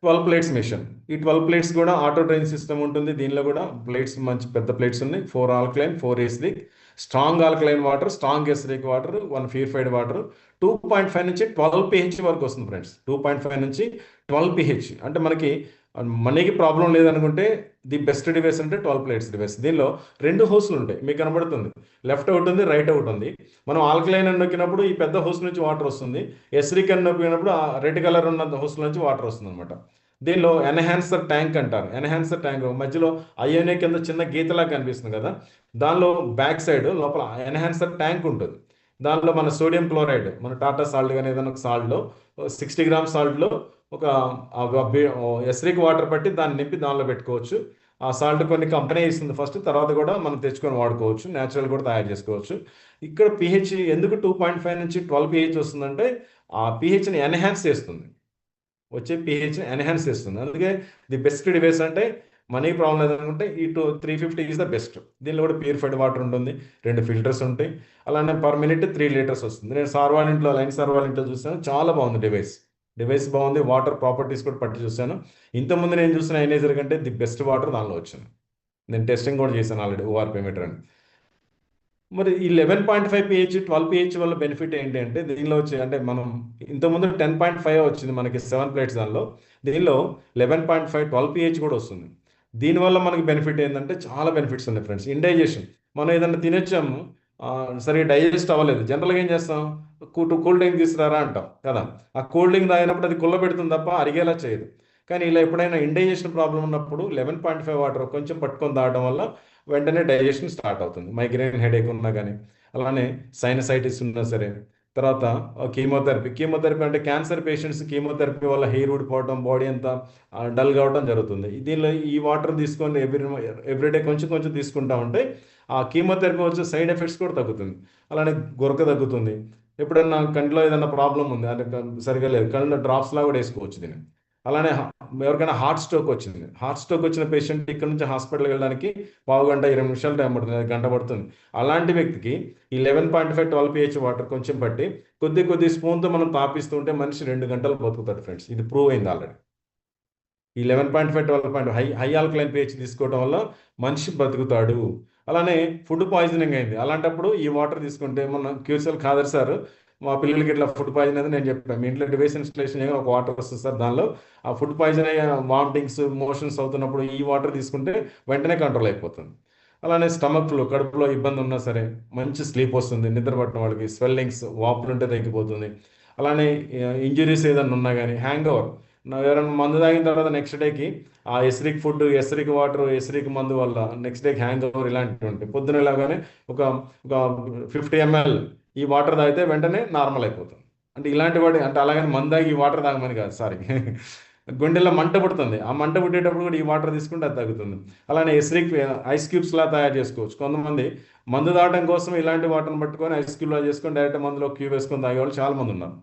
Speaker 1: 12 plates machine. ఈ 12 ప్లేట్స్ కూడా ఆటో డ్రైన్ సిస్టమ్ ఉంటుంది. దీనిలో కూడా ప్లేట్స్ మంచి పెద్ద ప్లేట్స్ ఉన్నాయి. 4 alkaline, 4 acidic. Strong alkaline water, strong acidic water, 1 purified water. 2.5 నుంచి 12 pH వరకు వస్తుంది ఫ్రెండ్స్. 2.5 నుంచి 12 pH అంటే మనకి మనీకి ప్రాబ్లం లేదనుకుంటే ది బెస్ట్ డివైస్ అంటే 12 ప్లేట్స్ డివైస్. దీనిలో 2 హోస్లు ఉంటాయి, మీకు కనబడుతుంది. లెఫ్ట్ ఒకటి ఉంది, రైట్ ఒకటి ఉంది. మనం ఆల్కలైన్ అని నొక్కినప్పుడు ఈ పెద్ద హోస్ నుంచి వాటర్ వస్తుంది. ఎసిడిక్ అని నొక్కినప్పుడు ఆ రెడ్ కలర్ ఉన్న హోస్ నుంచి వాటర్ వస్తుంది అనమాట. దీనిలో ఎన్హాన్సర్ ట్యాంక్ అంటారు. ఎన్హాన్సర్ ట్యాంక్ మధ్యలో ఐఎన్ఏ కింద చిన్న గీతలా కనిపిస్తుంది కదా, దానిలో బ్యాక్ సైడ్ లోపల ఎన్హాన్సర్ ట్యాంక్ ఉంటుంది. దానిలో మన సోడియం క్లోరైడ్, మన టాటా సాల్ట్ కానీ ఏదైనా ఒక సాల్ట్లో 60 grams సాల్ట్లో ఒక ఎసిడిక్ వాటర్ పట్టి దాన్ని నింపి దానిలో పెట్టుకోవచ్చు. ఆ సాల్ట్ కొన్ని కంపెనీ ఇస్తుంది ఫస్ట్, తర్వాత కూడా మనం తెచ్చుకొని వాడుకోవచ్చు, న్యాచురల్ కూడా తయారు చేసుకోవచ్చు. ఇక్కడ పిహెచ్ ఎందుకు 2.5 నుంచి 12 pH వస్తుందంటే ఆ పిహెచ్ని ఎన్హాన్స్ చేస్తుంది, వచ్చే పిహెచ్ని ఎన్హాన్స్ చేస్తుంది. అందుకే ది బెస్ట్ డివైస్ అంటే మనీ ప్రాబ్లం లేదనుకుంటే ఈ 350 ఈజ్ ద బెస్ట్. దీనిలో కూడా ప్యూరిఫైడ్ వాటర్ ఉంటుంది, 2 ఫిల్టర్స్ ఉంటాయి. అలానే పర్ మినిట్ 3 liters వస్తుంది. నేను సార్వాల్ ఇంట్లో, లైన్ సార్వాల్ ఇంట్లో చూసాను, చాలా బాగుంది డివైస్ బాగుంది. వాటర్ ప్రాపర్టీస్ కూడా పట్టి చూశాను. ఇంతకుముందు నేను చూసిన ఎనర్జర్ కంటే ది బెస్ట్ వాటర్ దానిలో వచ్చింది. నేను టెస్టింగ్ కూడా చేశాను ఆల్రెడీ, ఓఆర్పీ మీటర్ అని. మరి ఈ 11.5 pH 12 pH వల్ల బెనిఫిట్ ఏంటి అంటే దీనిలో వచ్చి అంటే మనం ఇంతకుముందు 10.5 వచ్చింది మనకి 7 ప్లేట్స్, దానిలో దీనిలో 11.5 12 pH కూడా వస్తుంది. దీనివల్ల మనకి బెనిఫిట్ ఏంటంటే చాలా బెనిఫిట్స్ ఉన్నాయి ఫ్రెండ్స్. ఇండైజెషన్, మనం ఏదైనా తినొచ్చాము సరే డైజెస్ట్ అవ్వలేదు, జనరల్గా ఏం చేస్తాం, కూల్ డ్రింక్ తీసుకురారా అంటాం కదా. ఆ కూల్ డ్రింక్ తాగినప్పుడు అది కుళ్ళ పెడుతుంది తప్ప అరిగేలా చేయదు. కానీ ఇలా ఎప్పుడైనా ఇండైజెషన్ ప్రాబ్లం ఉన్నప్పుడు 11.5 వాటర్ కొంచెం పట్టుకొని తాగడం వల్ల వెంటనే డైజెషన్ స్టార్ట్ అవుతుంది. మైగ్రేన్ హెడేక్ ఉన్నా కానీ, అలానే సైనసైటిస్ ఉన్నా సరే, తర్వాత కీమోథెరపీ అంటే క్యాన్సర్ పేషెంట్స్ కీమోథెరపీ వల్ల హెయిర్ ఊడిపోవడం, బాడీ అంతా డల్ కావడం జరుగుతుంది. దీనిలో ఈ వాటర్ తీసుకొని ఎవ్రీడే కొంచెం కొంచెం తీసుకుంటా ఉంటే ఆ కీమోథెరపీ వచ్చే సైడ్ ఎఫెక్ట్స్ కూడా తగ్గుతుంది. అలానే గురక తగ్గుతుంది. ఎప్పుడన్నా కంటిలో ఏదైనా ప్రాబ్లం ఉంది అంటే సరిగా లేదు, కళ్ళలో డ్రాప్స్ లా కూడా వేసుకోవచ్చు దీన్ని. అలానే ఎవరికైనా హార్ట్ స్ట్రోక్ వచ్చింది, హార్ట్ స్ట్రోక్ వచ్చిన పేషెంట్ ఇక్కడ నుంచి హాస్పిటల్కి వెళ్ళడానికి పావు గంట 20 నిమిషాలు టైం పడుతుంది, గంట పడుతుంది. అలాంటి వ్యక్తికి ఈ 11.5 12 pH వాటర్ కొంచెం పట్టి కొద్ది స్పూన్తో మనం తాపిస్తుంటే మనిషి 2 గంటలు బతుకుతాడు ఫ్రెండ్స్. ఇది ప్రూవ్ అయింది ఆల్రెడీ. ఈ 11.5 12 హై ఆల్కలైన్ pH తీసుకోవడం వల్ల మనిషి బతుకుతాడు. అలానే ఫుడ్ పాయిజనింగ్ అయింది, అలాంటప్పుడు ఈ వాటర్ తీసుకుంటే మన క్యూసెల్ ఖాదర్ సార్ మా పిల్లలకి ఇట్లా ఫుడ్ పాయిజన్ అయితే నేను చెప్పాను, మీ ఇంట్లో డివైస్ ఇన్స్టలేషన్ చేయగా ఒక వాటర్ వస్తుంది సార్, దానిలో ఆ ఫుడ్ పాయిజన్ అయ్యే వామిటింగ్స్ మోషన్స్ అవుతున్నప్పుడు ఈ వాటర్ తీసుకుంటే వెంటనే కంట్రోల్ అయిపోతుంది. అలానే స్టమక్ ఫ్లో, కడుపులో ఇబ్బంది ఉన్నా సరే మంచి స్లీప్ వస్తుంది, నిద్ర పట్టిన వాళ్ళకి స్వెల్లింగ్స్ వాపులు ఉంటే తగ్గిపోతుంది. అలానే ఇంజురీస్ ఏదైనా ఉన్నా కానీ హ్యాంగ్ ఓవర్, ఎవరైనా మందు తాగిన తర్వాత నెక్స్ట్ డేకి ఆ ఎస్రిక్ ఫుడ్, ఎస్రిక్ వాటర్, ఎస్రిక్ మందు వల్ల నెక్స్ట్ డేకి హ్యాంగ్ ఓవర్ ఇలాంటివి ఉంటాయి. పొద్దున ఇలాగానే ఒక ఒక 50 ml ఈ వాటర్ తాగితే వెంటనే నార్మల్ అయిపోతుంది. అంటే ఇలాంటి వాటి అంటే అలాగని మందు తాగి ఈ వాటర్ తాగమని కాదు, సారీ. గుండెల్లో మంట పుడుతుంది, ఆ మంట పుట్టేటప్పుడు కూడా ఈ వాటర్ తీసుకుంటే అది తగ్గుతుంది. అలానే ఎస్రిక్ ఐస్ క్యూబ్స్ లా తయారు చేసుకోవచ్చు. కొంతమంది మందు తాగడం కోసం ఇలాంటి వాటర్ని పట్టుకొని ఐస్ క్యూబ్ లా చేసుకొని డైరెక్ట్ మందులో క్యూబ్ వేసుకొని తాగేవాళ్ళు చాలా మంది ఉన్నారు.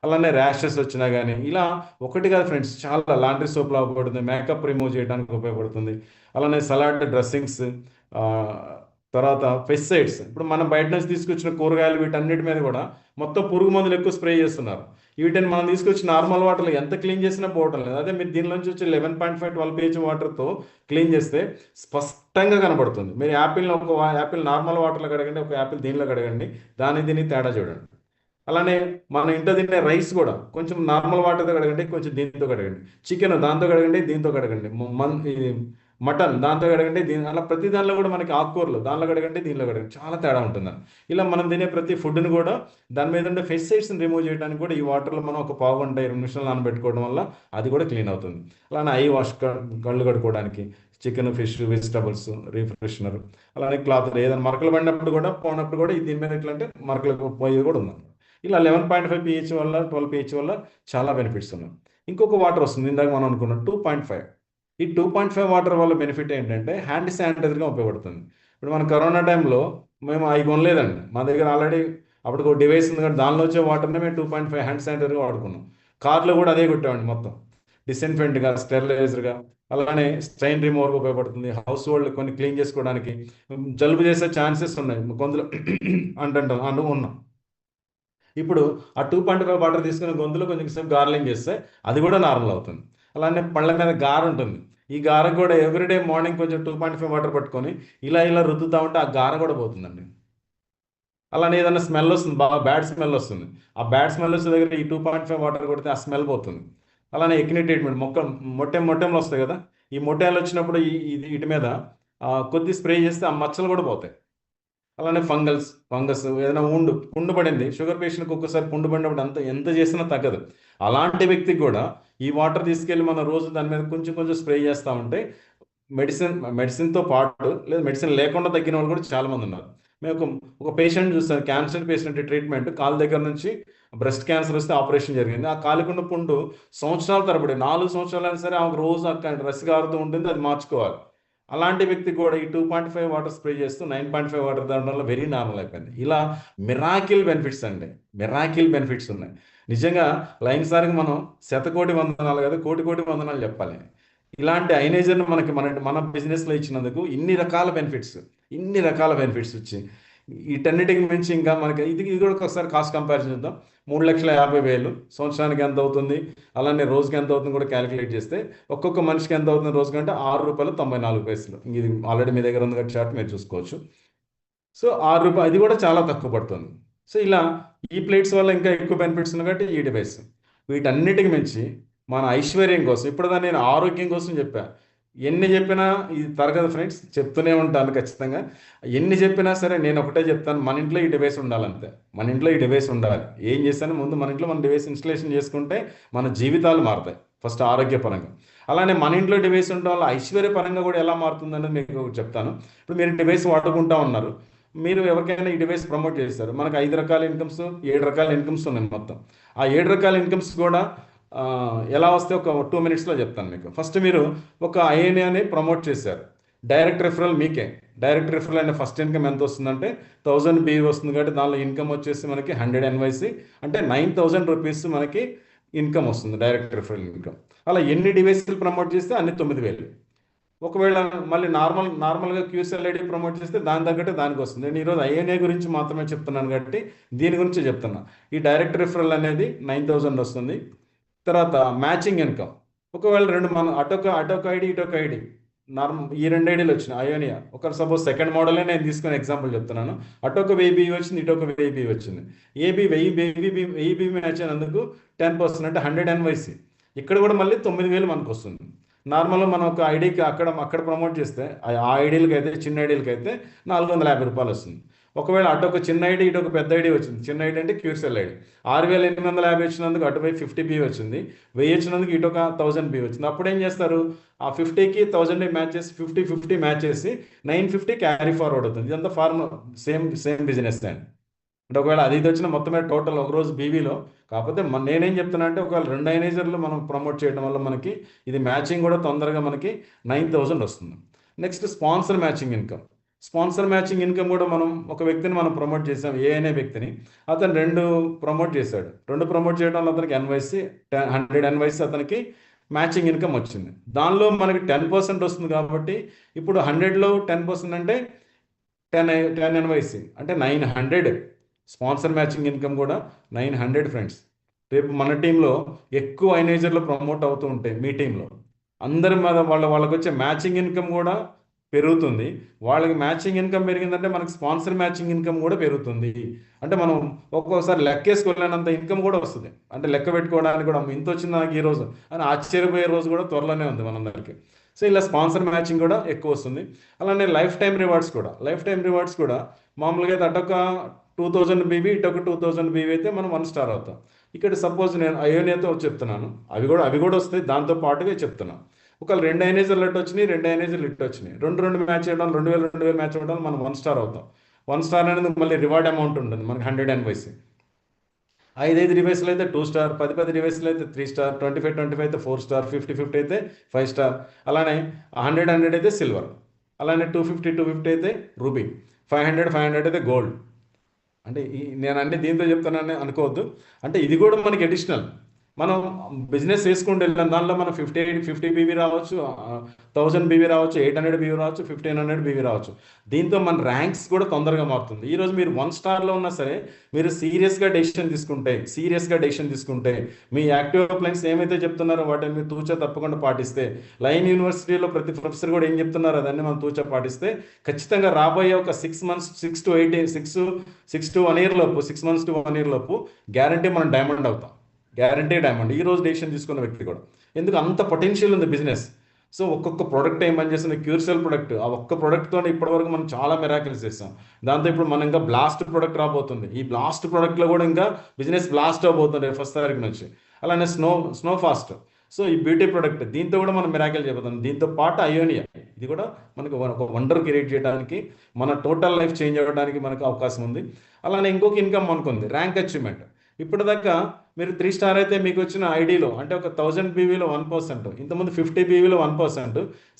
Speaker 1: అలానే ర్యాషెస్ వచ్చినా కానీ ఇలా ఒకటి కాదు ఫ్రెండ్స్, చాలా లాండ్రీ సోప్లా ఉపయోగపడుతుంది, మేకప్ రిమూవ్ చేయడానికి ఉపయోగపడుతుంది. అలానే సలాడ్ డ్రెస్సింగ్స్, తర్వాత పెస్టిసైడ్స్. ఇప్పుడు మనం బయట నుంచి తీసుకొచ్చిన కూరగాయలు వీటన్నిటి మీద కూడా మొత్తం పురుగు మందులు ఎక్కువ స్ప్రే చేస్తున్నారు. వీటిని మనం తీసుకొచ్చి నార్మల్ వాటర్లో ఎంత క్లీన్ చేసినా పోవటం లేదు. అదే మీరు దీనిలోంచి వచ్చి 11.5 12 pH వాటర్తో క్లీన్ చేస్తే స్పష్టంగా కనబడుతుంది. మీరు యాపిల్ని ఒక యాపిల్ నార్మల్ వాటర్లో కడగండి, ఒక యాపిల్ దీనిలో కడగండి, దీన్ని తేడా చూడండి. అలానే మన ఇంట్లో తినే రైస్ కూడా కొంచెం నార్మల్ వాటర్తో కడగండి, కొంచెం దీంతో కడగండి. చికెన్ దాంతో కడగండి, దీంతో కడగండి. మటన్ దాంతో కడగండి, అలా ప్రతి దానిలో కూడా మనకి ఆకుకూరలు దానిలో కడగండి, దీనిలో కడగండి, చాలా తేడా ఉంటుందని. ఇలా మనం తినే ప్రతి ఫుడ్ని కూడా దాని మీద ఉండే పెస్టిసైడ్స్ని రిమూవ్ చేయడానికి కూడా ఈ వాటర్లో మనం ఒక పావు గంట 20 నిమిషాలు నానబెట్టుకోవడం వల్ల అది కూడా క్లీన్ అవుతుంది. అలానే ఐ వాష్, కళ్ళు కడుక్కోవడానికి చికెన్, ఫిష్, వెజిటబుల్స్, రిఫ్రెషనర్, అలానే క్లాత్ ఏదైనా మరకలు పడినప్పుడు కూడా పోనప్పుడు కూడా దీని మీద ఎట్లా అంటే మరకలు పోయేది కూడా ఉంది. ఇలా 11.5 pH వల్ల 12 pH వల్ల చాలా బెనిఫిట్స్ ఉన్నాయి. ఇంకొక వాటర్ వస్తుంది, ఇందాక మనం అనుకున్నాం 2.5. ఈ 2.5 వాటర్ వల్ల బెనిఫిట్ ఏంటంటే హ్యాండ్ శానిటైజర్గా ఉపయోగపడుతుంది. ఇప్పుడు మన కరోనా టైంలో మేము అవి కొనలేదండి, మా దగ్గర ఆల్రెడీ అప్పటికి ఒక డివైస్ ఉంది కానీ దానిలో వచ్చే వాటర్ని మేము 2.5 హ్యాండ్ శానిటైజర్గా వాడుకున్నాం. కార్లో కూడా అదే కొట్టామండి, మొత్తం డిస్ఇన్ఫెంట్గా, స్టెరిలైజర్గా. అలానే స్ట్రెయిన్ రిమూవర్గా ఉపయోగపడుతుంది. హౌస్ హోల్డ్ కొన్ని క్లీన్ చేసుకోవడానికి, జలుబు చేసే ఛాన్సెస్ ఉన్నాయి కొందరు అంటుంటాం ఉన్నాం. ఇప్పుడు ఆ 2.5 వాటర్ తీసుకుని గొంతులో కొంచెం సేపు గార్లింగ్ చేస్తే అది కూడా నార్మల్ అవుతుంది. అలానే పళ్ళ మీద గార ఉంటుంది, ఈ గార కూడా ఎవ్రీడే మార్నింగ్ కొంచెం 2.5 వాటర్ పట్టుకొని ఇలా రుద్దుతా ఉంటే ఆ గార కూడా పోతుందండి. అలానే ఏదైనా స్మెల్ వస్తుంది, బాగా బ్యాడ్ స్మెల్ వస్తుంది, ఆ బ్యాడ్ స్మెల్ వచ్చే దగ్గర ఈ 2.5 వాటర్ కొడితే ఆ స్మెల్ పోతుంది. అలానే ఎక్ని ట్రీట్మెంట్, మొట్టెంలు వస్తాయి కదా, ఈ మొట్టెలు వచ్చినప్పుడు వీటి మీద కొద్ది స్ప్రే చేస్తే ఆ మచ్చలు కూడా పోతాయి. అలానే ఫంగస్ ఏదైనా పుండు పడింది, షుగర్ పేషెంట్కి ఒక్కసారి పుండు పడినప్పుడు ఎంత చేసినా తగ్గదు. అలాంటి వ్యక్తికి కూడా ఈ వాటర్ తీసుకెళ్ళి మనం రోజు దాని మీద కొంచెం స్ప్రే చేస్తూ ఉంటే మెడిసిన్తో పాటు లేదా మెడిసిన్ లేకుండా తగ్గిన వాళ్ళు కూడా చాలామంది ఉన్నారు. మేము ఒక పేషెంట్ చూస్తాను, క్యాన్సర్ పేషెంట్ ట్రీట్మెంట్, కాలు దగ్గర నుంచి బ్రెస్ట్ క్యాన్సర్ వస్తే ఆపరేషన్ జరిగింది. ఆ కాలుకున్న పుండు సంవత్సరాల తరబడి 4 సంవత్సరాలైనా సరే ఆమెకు రోజు అక్కడ రసి కారుతూ ఉంటుంది, అది మార్చుకోవాలి. అలాంటి వ్యక్తికి కూడా ఈ 2.5 వాటర్ స్ప్రే చేస్తూ 9.5 వాటర్ తాగడం వల్ల వెరీ నార్మల్ అయిపోయింది. ఇలా మిరాకిల్ బెనిఫిట్స్ అండి, మిరాకిల్ బెనిఫిట్స్ ఉన్నాయి. నిజంగా లైన్ సార్కి మనం శతకోటి వందనాలు కదా, కోటి వందనాలు చెప్పాలి. ఇలాంటి ఐనేజర్ని మన బిజినెస్లో ఇచ్చినందుకు ఇన్ని రకాల బెనిఫిట్స్ వచ్చి వీటన్నిటికి మించి ఇంకా మనకి ఇది కూడా ఒకసారి కాస్ట్ కంపారిజన్ చేద్దాం. 3,50,000 సంవత్సరానికి ఎంత అవుతుంది, అలానే రోజుకి ఎంత అవుతుంది కూడా క్యాలిక్యులేట్ చేస్తే ఒక్కొక్క మనిషికి ఎంత అవుతుంది రోజుకి అంటే ₹6.94. ఇది ఆల్రెడీ మీ దగ్గర ఉంది కదా చార్ట్, మీరు చూసుకోవచ్చు. సో ₹6 అది కూడా చాలా తక్కువ పడుతుంది. సో ఇలా ఈ ప్లేట్స్ వల్ల ఇంకా ఎక్కువ బెనిఫిట్స్ ఉన్నాయి కాబట్టి ఈ డివైస్. వీటన్నిటికి మించి మన ఐశ్వర్యం కోసం, ఇప్పుడు నేను ఆరోగ్యం కోసం చెప్పాను, ఎన్ని చెప్పినా ఇది తరగదు ఫ్రెండ్స్, చెప్తూనే ఉంటాను ఖచ్చితంగా. ఎన్ని చెప్పినా సరే నేను ఒకటే చెప్తాను, మన ఇంట్లో ఈ డివైస్ ఉండాలంతే. మన ఇంట్లో ఈ డివైస్ ఉండాలి. ఏం చేస్తాను ముందు మన ఇంట్లో మన డివైస్ ఇన్స్టలేషన్ చేసుకుంటే మన జీవితాలు మారుతాయి, ఫస్ట్ ఆరోగ్యపరంగా. అలానే మన ఇంట్లో డివైస్ ఉండడం వల్ల ఐశ్వర్యపరంగా కూడా ఎలా మారుతుందనేది మీకు చెప్తాను. ఇప్పుడు మీరు డివైస్ వాడుకుంటా ఉన్నారు, మీరు ఎవరికైనా ఈ డివైస్ ప్రమోట్ చేస్తారు, మనకు 5 రకాల ఇన్కమ్స్ 7 రకాల ఇన్కమ్స్ ఉన్నాయి మొత్తం. ఆ 7 రకాల ఇన్కమ్స్ కూడా ఎలా వస్తే ఒక 2 minutesలో చెప్తాను మీకు. ఫస్ట్ మీరు ఒక ఐఎన్ఏ అని ప్రమోట్ చేశారు, డైరెక్ట్ రెఫరల్ మీకే. డైరెక్ట్ రెఫరల్ అనే ఫస్ట్ ఇన్కమ్ ఎంత వస్తుందంటే 1000 BV వస్తుంది, కాబట్టి దానిలో ఇన్కమ్ వచ్చేసి మనకి 100 NYC అంటే 9000 రూపీస్ మనకి ఇన్కమ్ వస్తుంది, డైరెక్ట్ రెఫరల్ ఇన్కమ్. అలా ఎన్ని డివైస్లు ప్రమోట్ చేస్తే అన్ని 9000. ఒకవేళ మళ్ళీ నార్మల్గా QCLID ప్రమోట్ చేస్తే దాని తగ్గట్టు దానికి వస్తుంది. నేను ఈరోజు ఐఎన్ఏ గురించి మాత్రమే చెప్తున్నాను కాబట్టి దీని గురించి చెప్తున్నా. ఈ డైరెక్ట్ రిఫరల్ అనేది 9000 వస్తుంది. తర్వాత మ్యాచింగ్ ఇన్కమ్, ఒకవేళ రెండు మన అటొక ఐడి ఇటొక ఐడి ఈ 2 ఐడీలు వచ్చినాయి అయోనియా. ఒక సపోజ్ సెకండ్ మోడలే నేను తీసుకుని ఎగ్జాంపుల్ చెప్తున్నాను. అటొక 1000 BV వచ్చింది, ఇటొక 1000 BV వచ్చింది. 1000 BV మ్యాచ్ అయినందుకు 10% అంటే 100 NYC. ఇక్కడ కూడా మళ్ళీ 9000 మనకు వస్తుంది. నార్మల్గా మనం ఒక ఐడికి అక్కడ ప్రమోట్ చేస్తే ఆ ఐడీలకి అయితే, చిన్న ఐడీలకి అయితే 450 రూపాయలు వస్తుంది. ఒకవేళ అటు ఒక చిన్న ఐడి ఇటు ఒక పెద్ద ఐడి వచ్చింది, చిన్న ఐడి అంటే QCLID 6850 వచ్చినందుకు అటుపై 50 BV వచ్చింది, 1000 వచ్చినందుకు ఇటు ఒక 1000 BV వచ్చింది. అప్పుడు ఏం చేస్తారు, ఆ 50కి 1000 మ్యాచ్ చేసి 50 మ్యాచ్ చేసి 950 క్యారీ ఫార్వర్డ్ అవుతుంది. ఇదంతా సేమ్ బిజినెస్ అండి. అంటే ఒకవేళ అది వచ్చిన మొత్తమే టోటల్ ఒకరోజు బీవీలో. కాకపోతే నేనేం చెప్తున్నా అంటే ఒకవేళ 2 ఐనైజర్లు మనం ప్రమోట్ చేయడం వల్ల మనకి ఇది మ్యాచింగ్ కూడా తొందరగా మనకి 9000 వస్తుంది. Next sponsor matching income. Sponsor matching income కూడా మనం ఒక వ్యక్తిని మనం ప్రమోట్ చేసాం, ఏ అనే వ్యక్తిని. అతను 2 ప్రమోట్ చేశాడు. 2 ప్రమోట్ చేయడం వల్ల అతనికి NYC 100 NYC అతనికి మ్యాచింగ్ ఇన్కమ్ వచ్చింది. దానిలో మనకి 10% వస్తుంది. కాబట్టి ఇప్పుడు 100లో 10% అంటే 10 NYC అంటే 900. స్పాన్సర్ మ్యాచింగ్ ఇన్కమ్ కూడా 900 ఫ్రెండ్స్. రేపు మన టీంలో ఎక్కువ ఐనైజర్లు ప్రమోట్ అవుతూ ఉంటాయి, మీ టీంలో అందరి మీద వాళ్ళకి వచ్చే మ్యాచింగ్ ఇన్కమ్ కూడా పెరుగుతుంది. వాళ్ళకి మ్యాచింగ్ ఇన్కమ్ పెరిగిందంటే మనకి స్పాన్సర్ మ్యాచింగ్ ఇన్కమ్ కూడా పెరుగుతుంది. అంటే మనం ఒక్కొక్కసారి లెక్కేసుకోలేనంత ఇన్కమ్ కూడా వస్తుంది. అంటే లెక్క పెట్టుకోవడానికి కూడా ఇంత వచ్చింది నాకు ఈరోజు అని ఆశ్చర్యపోయే రోజు కూడా త్వరలోనే ఉంది మనందరికీ. సో ఇలా స్పాన్సర్ మ్యాచింగ్ కూడా ఎక్కువ వస్తుంది. అలానే లైఫ్ టైం రివార్డ్స్ కూడా మామూలుగా అయితే అటొక 2000 BV ఇటొక 2000 BV అయితే మనం 1 స్టార్ అవుతాం. ఇక్కడ సపోజ్ నేను అయోనియాతో చెప్తున్నాను, అవి కూడా వస్తాయి, దాంతో పాటుగా చెప్తున్నాను. ఒకవేళ 2 ఐనైజర్లు ఇటు వచ్చినాయి, 2 ఐనైజర్లు ఇటు వచ్చినాయి, 2 మ్యాచ్ చేయడం 2000 మ్యాచ్ అవ్వడం మనం 1 స్టార్ అవుతాం. 1 స్టార్ అనేది మళ్ళీ రివార్డ్ అమౌంట్ ఉంటుంది మనకి 100 NYC. 5 డివైస్లు అయితే 2 స్టార్, 10 డివైస్లు అయితే 3 స్టార్, 25 అయితే 4 స్టార్, 50 అయితే 5 స్టార్, అలానే 100 అయితే సిల్వర్, అలానే 250 అయితే రూబీ, 500 అయితే గోల్డ్. అంటే నేను అన్ని దీంతో చెప్తానని అనుకోవద్దు. అంటే ఇది కూడా మనకి అడిషనల్. మనం బిజినెస్ చేసుకుంటూ వెళ్ళాం, దానిలో మనం 50 BV రావచ్చు, 1000 BV రావచ్చు, 800 BV రావచ్చు, 1500 BV రావచ్చు. దీంతో మన ర్యాంక్స్ కూడా తొందరగా మారుతుంది. ఈరోజు మీరు 1 స్టార్లో ఉన్నా సరే మీరు సీరియస్గా డెసిషన్ తీసుకుంటే మీ యాక్టివ్ అప్లైన్స్ ఏమైతే చెప్తున్నారో వాటిని మీరు తూచా తప్పకుండా పాటిస్తే, లైన్ యూనివర్సిటీలో ప్రతి ప్రొఫెసర్ కూడా ఏం చెప్తున్నారో అదన్నీ మనం తూచా పాటిస్తే ఖచ్చితంగా రాబోయే ఒక 6 to 1 year లోపు 6 months to 1 year లోపు గ్యారంటీ మనం డైమండ్ అవుతాం. Guarantee diamond. ఈ రోజు డెసిషన్ తీసుకున్న వ్యక్తి కూడా. ఎందుకు అంత పొటెన్షియల్ ఉంది బిజినెస్. సో ఒక్కొక్క ప్రోడక్ట్ ఏం పని చేస్తుంది, క్యూర్సెల్ ప్రోడక్ట్, ఆ ఒక్క ప్రోడక్ట్తో ఇప్పటివరకు మనం చాలా మిరాకిల్స్ చేస్తాం. దాంతో ఇప్పుడు మనం ఇంకా బ్లాస్ట్ ప్రోడక్ట్ రాబోతుంది. ఈ బ్లాస్ట్ ప్రోడక్ట్లో కూడా ఇంకా బిజినెస్ బ్లాస్ట్ అవబోతుంది 1st తారీఖు నుంచి. అలానే స్నో ఫాస్ట్. సో ఈ బ్యూటీ ప్రోడక్ట్, దీంతో కూడా మనం మిరాకిల్ చేయబోతున్నాం. దీంతో పాటు అయోనియా, ఇది కూడా మనకు ఒక వండర్ క్రియేట్ చేయడానికి, మన టోటల్ లైఫ్ చేంజ్ అవ్వడానికి మనకు అవకాశం ఉంది. అలానే ఇంకొక ఇన్కమ్ మనకుంది, ర్యాంక్ అచీవ్మెంట్. ఇప్పటిదాకా మీరు 3 స్టార్ అయితే మీకు వచ్చిన ఐడిలో అంటే ఒక 1000 BVలో 1%, ఇంతకుముందు 50 BVలో 1%,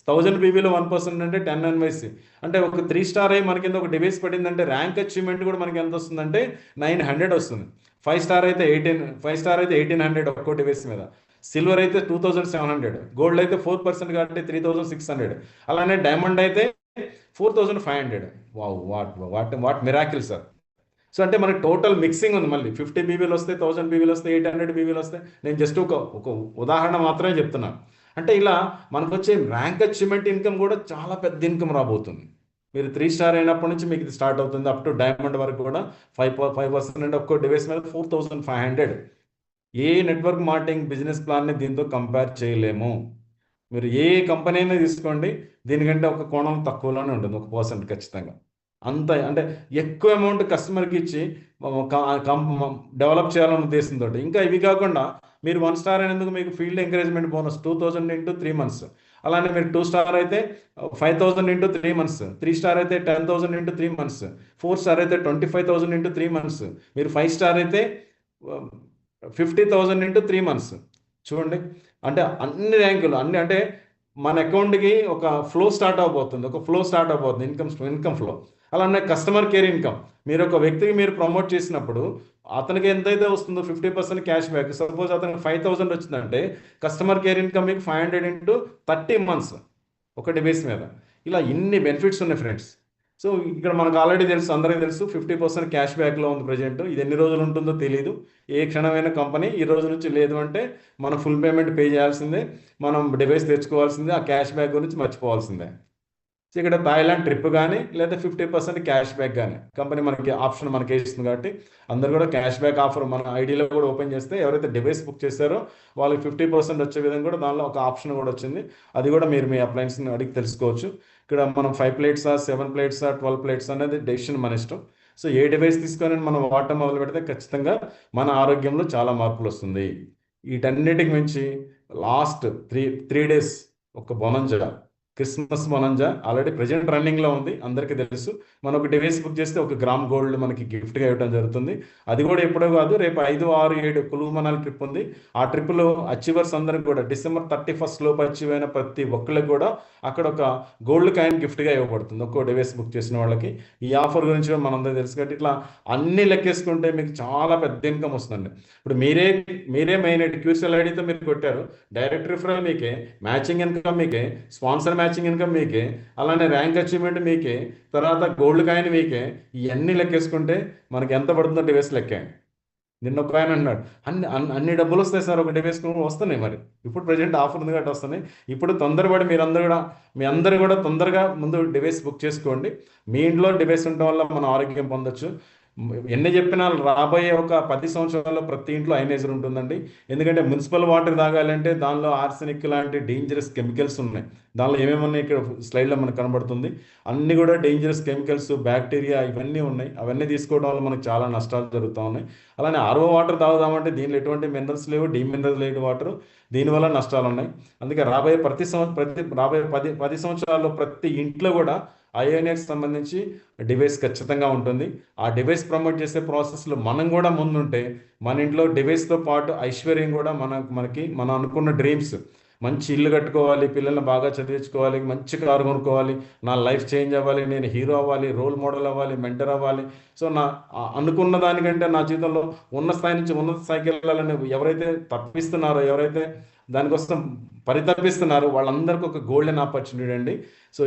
Speaker 1: 1000 BVలో 1% అంటే 10 NYC. అంటే ఒక 3 స్టార్ అయ్యి మనకి ఒక డివైస్ పడిందంటే ర్యాంక్ అచీవ్మెంట్ కూడా మనకి ఎంత వస్తుందంటే 900 వస్తుంది. 5 స్టార్ అయితే 1800 ఒక్కో డివైస్ మీద, సిల్వర్ అయితే 2700, గోల్డ్ అయితే 4% కాబట్టి 3600, అలానే డైమండ్ అయితే 4500. What miracle sir. సో అంటే మనకి టోటల్ మిక్సింగ్ ఉంది. మళ్ళీ 50 BVలు వస్తాయి, 1000 BVలు వస్తాయి, 800 BVలు వస్తాయి. నేను జస్ట్ ఒక ఉదాహరణ మాత్రమే చెప్తున్నాను. అంటే ఇలా మనకు వచ్చే ర్యాంక్ అచీవ్మెంట్ ఇన్కమ్ కూడా చాలా పెద్ద ఇన్కమ్ రాబోతుంది. మీరు 3 స్టార్ అయినప్పటి నుంచి మీకు ఇది స్టార్ట్ అవుతుంది, అప్ టు డైమండ్ వరకు కూడా 5% అంటే ఒక్కో డివైస్ మీద 4500. ఏ నెట్వర్క్ మార్కెటింగ్ బిజినెస్ ప్లాన్ని దీంతో కంపేర్ చేయలేము. మీరు ఏ కంపెనీ అయినా తీసుకోండి, దీనికంటే ఒక కోణం తక్కువలోనే ఉంటుంది, 1% ఖచ్చితంగా. అంత అంటే ఎక్కువ అమౌంట్ కస్టమర్కి ఇచ్చి డెవలప్ చేయాలనే ఉద్దేశంతో. ఇంకా ఇవి కాకుండా మీరు 1 స్టార్ అయినందుకు మీకు field encouragement bonus 2000 into 3 months, అలానే మీరు 2 స్టార్ అయితే 5,000 ఇంటూ 3 months, 3 స్టార్ అయితే 10,000 ఇంటూ 3 months, 4 స్టార్ అయితే 25,000 ఇంటూ 3 months, మీరు 5 స్టార్ అయితే 50,000 ఇంటూ 3 months. చూడండి, అంటే అన్ని ర్యాంకులు అన్ని, అంటే మన అకౌంట్కి ఒక ఫ్లో స్టార్ట్ అవబోతుంది, ఒక ఫ్లో స్టార్ట్ అవబోతుంది, ఇన్కమ్ ఫ్లో. అలానే కస్టమర్ కేర్ ఇన్కమ్, మీరు ఒక వ్యక్తికి మీరు ప్రమోట్ చేసినప్పుడు అతనికి ఎంతైతే వస్తుందో 50% క్యాష్ బ్యాక్. సపోజ్ అతనికి 5,000 వచ్చిందంటే కస్టమర్ కేర్ ఇన్కమ్ మీకు 500 ఇంటూ 30 months ఒక డివైస్ మీద. ఇలా ఇన్ని బెనిఫిట్స్ ఉన్నాయి ఫ్రెండ్స్. సో ఇక్కడ మనకు ఆల్రెడీ తెలుసు, అందరికీ తెలుసు 50% క్యాష్ బ్యాక్లో ఉంది ప్రజెంట్. ఇది ఎన్ని రోజులు ఉంటుందో తెలియదు. ఏ క్షణమైన కంపెనీ ఈ రోజు నుంచి లేదు అంటే మనం ఫుల్ పేమెంట్ పే చేయాల్సిందే, మనం డివైస్ తెచ్చుకోవాల్సిందే, ఆ క్యాష్ బ్యాక్ గురించి మర్చిపోవాల్సిందే. సో ఇక్కడ థాయిలాండ్ ట్రిప్ కానీ లేదా 50% క్యాష్ బ్యాక్ కానీ కంపెనీ మనకి ఆప్షన్ మనకి ఇస్తుంది. కాబట్టి అందరు కూడా క్యాష్ బ్యాక్ ఆఫర్ మన ఐడిలో కూడా ఓపెన్ చేస్తే ఎవరైతే డివైస్ బుక్ చేస్తారో వాళ్ళకి 50% వచ్చే విధంగా కూడా దానిలో ఒక ఆప్షన్ కూడా వచ్చింది. అది కూడా మీరు మీ అప్లయన్స్ని అడిగి తెలుసుకోవచ్చు. ఇక్కడ మనం 5 ప్లేట్సా 7 ప్లేట్సా 12 ప్లేట్స్ అనేది డెసిషన్ మన ఇష్టం. సో ఏ డివైస్ తీసుకొని మనం వాడటం మొదలు పెడితే ఖచ్చితంగా మన ఆరోగ్యంలో చాలా మార్పులు వస్తుంది. వీటన్నిటికి మించి లాస్ట్ త్రీ డేస్ ఒక bonanza, Christmas bonanza already present రన్నింగ్లో ఉంది, అందరికీ తెలుసు. మనం ఒక డివైస్ బుక్ చేస్తే 1 గ్రామ్ గోల్డ్ మనకి గిఫ్ట్గా ఇవ్వడం జరుగుతుంది. అది కూడా ఎప్పుడో కాదు, రేపు 5, 6, 7 కులు మనాలి ట్రిప్ ఉంది. ఆ ట్రిప్లో అచీవర్స్ అందరికి కూడా December 31st లోపు అచీవ్ అయిన ప్రతి ఒక్కరికి కూడా అక్కడ ఒక గోల్డ్ కాయిన్ గిఫ్ట్గా ఇవ్వబడుతుంది ఒక్కో డివైస్ బుక్ చేసిన వాళ్ళకి. ఈ ఆఫర్ గురించి కూడా మనందరికీ తెలుసు. కాబట్టి ఇట్లా అన్ని లెక్కేసుకుంటే మీకు చాలా పెద్ద ఇన్కమ్ వస్తుందండి. ఇప్పుడు మీరే మెయిన్ క్యూసెల్ ఐడితో మీరు కొట్టారు, డైరెక్ట్ రిఫరల్ మీకే, మ్యాచింగ్ ఇన్కమ్ మీకే, స్పాన్సర్ మ్యాచింగ్ ఇన్కమ్ మీకే, అలానే ర్యాంక్ అచీవ్మెంట్ మీకే, తర్వాత గోల్డ్ కాయిన్ మీకే. ఇవన్నీ లెక్కేసుకుంటే మనకి ఎంత పడుతుందో డివైస్ లెక్కే. నిన్న ఒక ఆయన అన్నాడు, అన్ని డబ్బులు వస్తాయి సార్ ఒక డివైస్ వస్తున్నాయి. మరి ఇప్పుడు ప్రజెంట్ ఆఫర్ ఉంది కాబట్టి వస్తున్నాయి. ఇప్పుడు తొందరపడి మీ అందరూ కూడా తొందరగా ముందు డివైస్ బుక్ చేసుకోండి. మీ ఇంట్లో డివైస్ ఉండటం వల్ల మనం ఆరోగ్యం పొందొచ్చు. ఎన్ని చెప్పినా రాబోయే ఒక 10 సంవత్సరాల్లో ప్రతి ఇంట్లో అయనైజర్ ఉంటుందండి. ఎందుకంటే మున్సిపల్ వాటర్ తాగాలంటే దానిలో ఆర్సెనిక్ లాంటి డేంజరస్ కెమికల్స్ ఉన్నాయి. దానిలో ఏమేమి ఉన్నాయి ఇక్కడ స్లైడ్లో మనకు కనబడుతుంది. అన్ని కూడా డేంజరస్ కెమికల్స్, బ్యాక్టీరియా ఇవన్నీ ఉన్నాయి. అవన్నీ తీసుకోవడం వల్ల మనకు చాలా నష్టాలు జరుగుతూ ఉన్నాయి. అలానే ఆర్ఓ వాటర్ తాగుదామంటే దీనిలో ఎటువంటి మినరల్స్ లేవు, డీమినరల్ లేని వాటర్, దీనివల్ల నష్టాలు ఉన్నాయి. అందుకే రాబోయే 10 సంవత్సరాల్లో ప్రతి ఇంట్లో కూడా ఐఓఎన్ఎక్స్ సంబంధించి డివైస్ ఖచ్చితంగా ఉంటుంది. ఆ డివైస్ ప్రమోట్ చేసే ప్రాసెస్లో మనం కూడా ముందుంటే మన ఇంట్లో డివైస్తో పాటు ఐశ్వర్యం కూడా మనం అనుకున్న డ్రీమ్స్, మంచి ఇల్లు కట్టుకోవాలి, పిల్లల్ని బాగా చదివించుకోవాలి, మంచి కారు కొనుక్కోవాలి, నా లైఫ్ చేంజ్ అవ్వాలి, నేను హీరో అవ్వాలి, రోల్ మోడల్ అవ్వాలి, మెంటర్ అవ్వాలి. సో అనుకున్న దానికంటే నా జీవితంలో ఉన్న స్థాయి నుంచి ఉన్నత స్థాయికి వెళ్ళాలని ఎవరైతే తప్పిస్తున్నారో, ఎవరైతే దానికోసం పరితపిస్తున్నారు వాళ్ళందరికీ ఒక గోల్డెన్ ఆపర్చునిటీ అండి. సో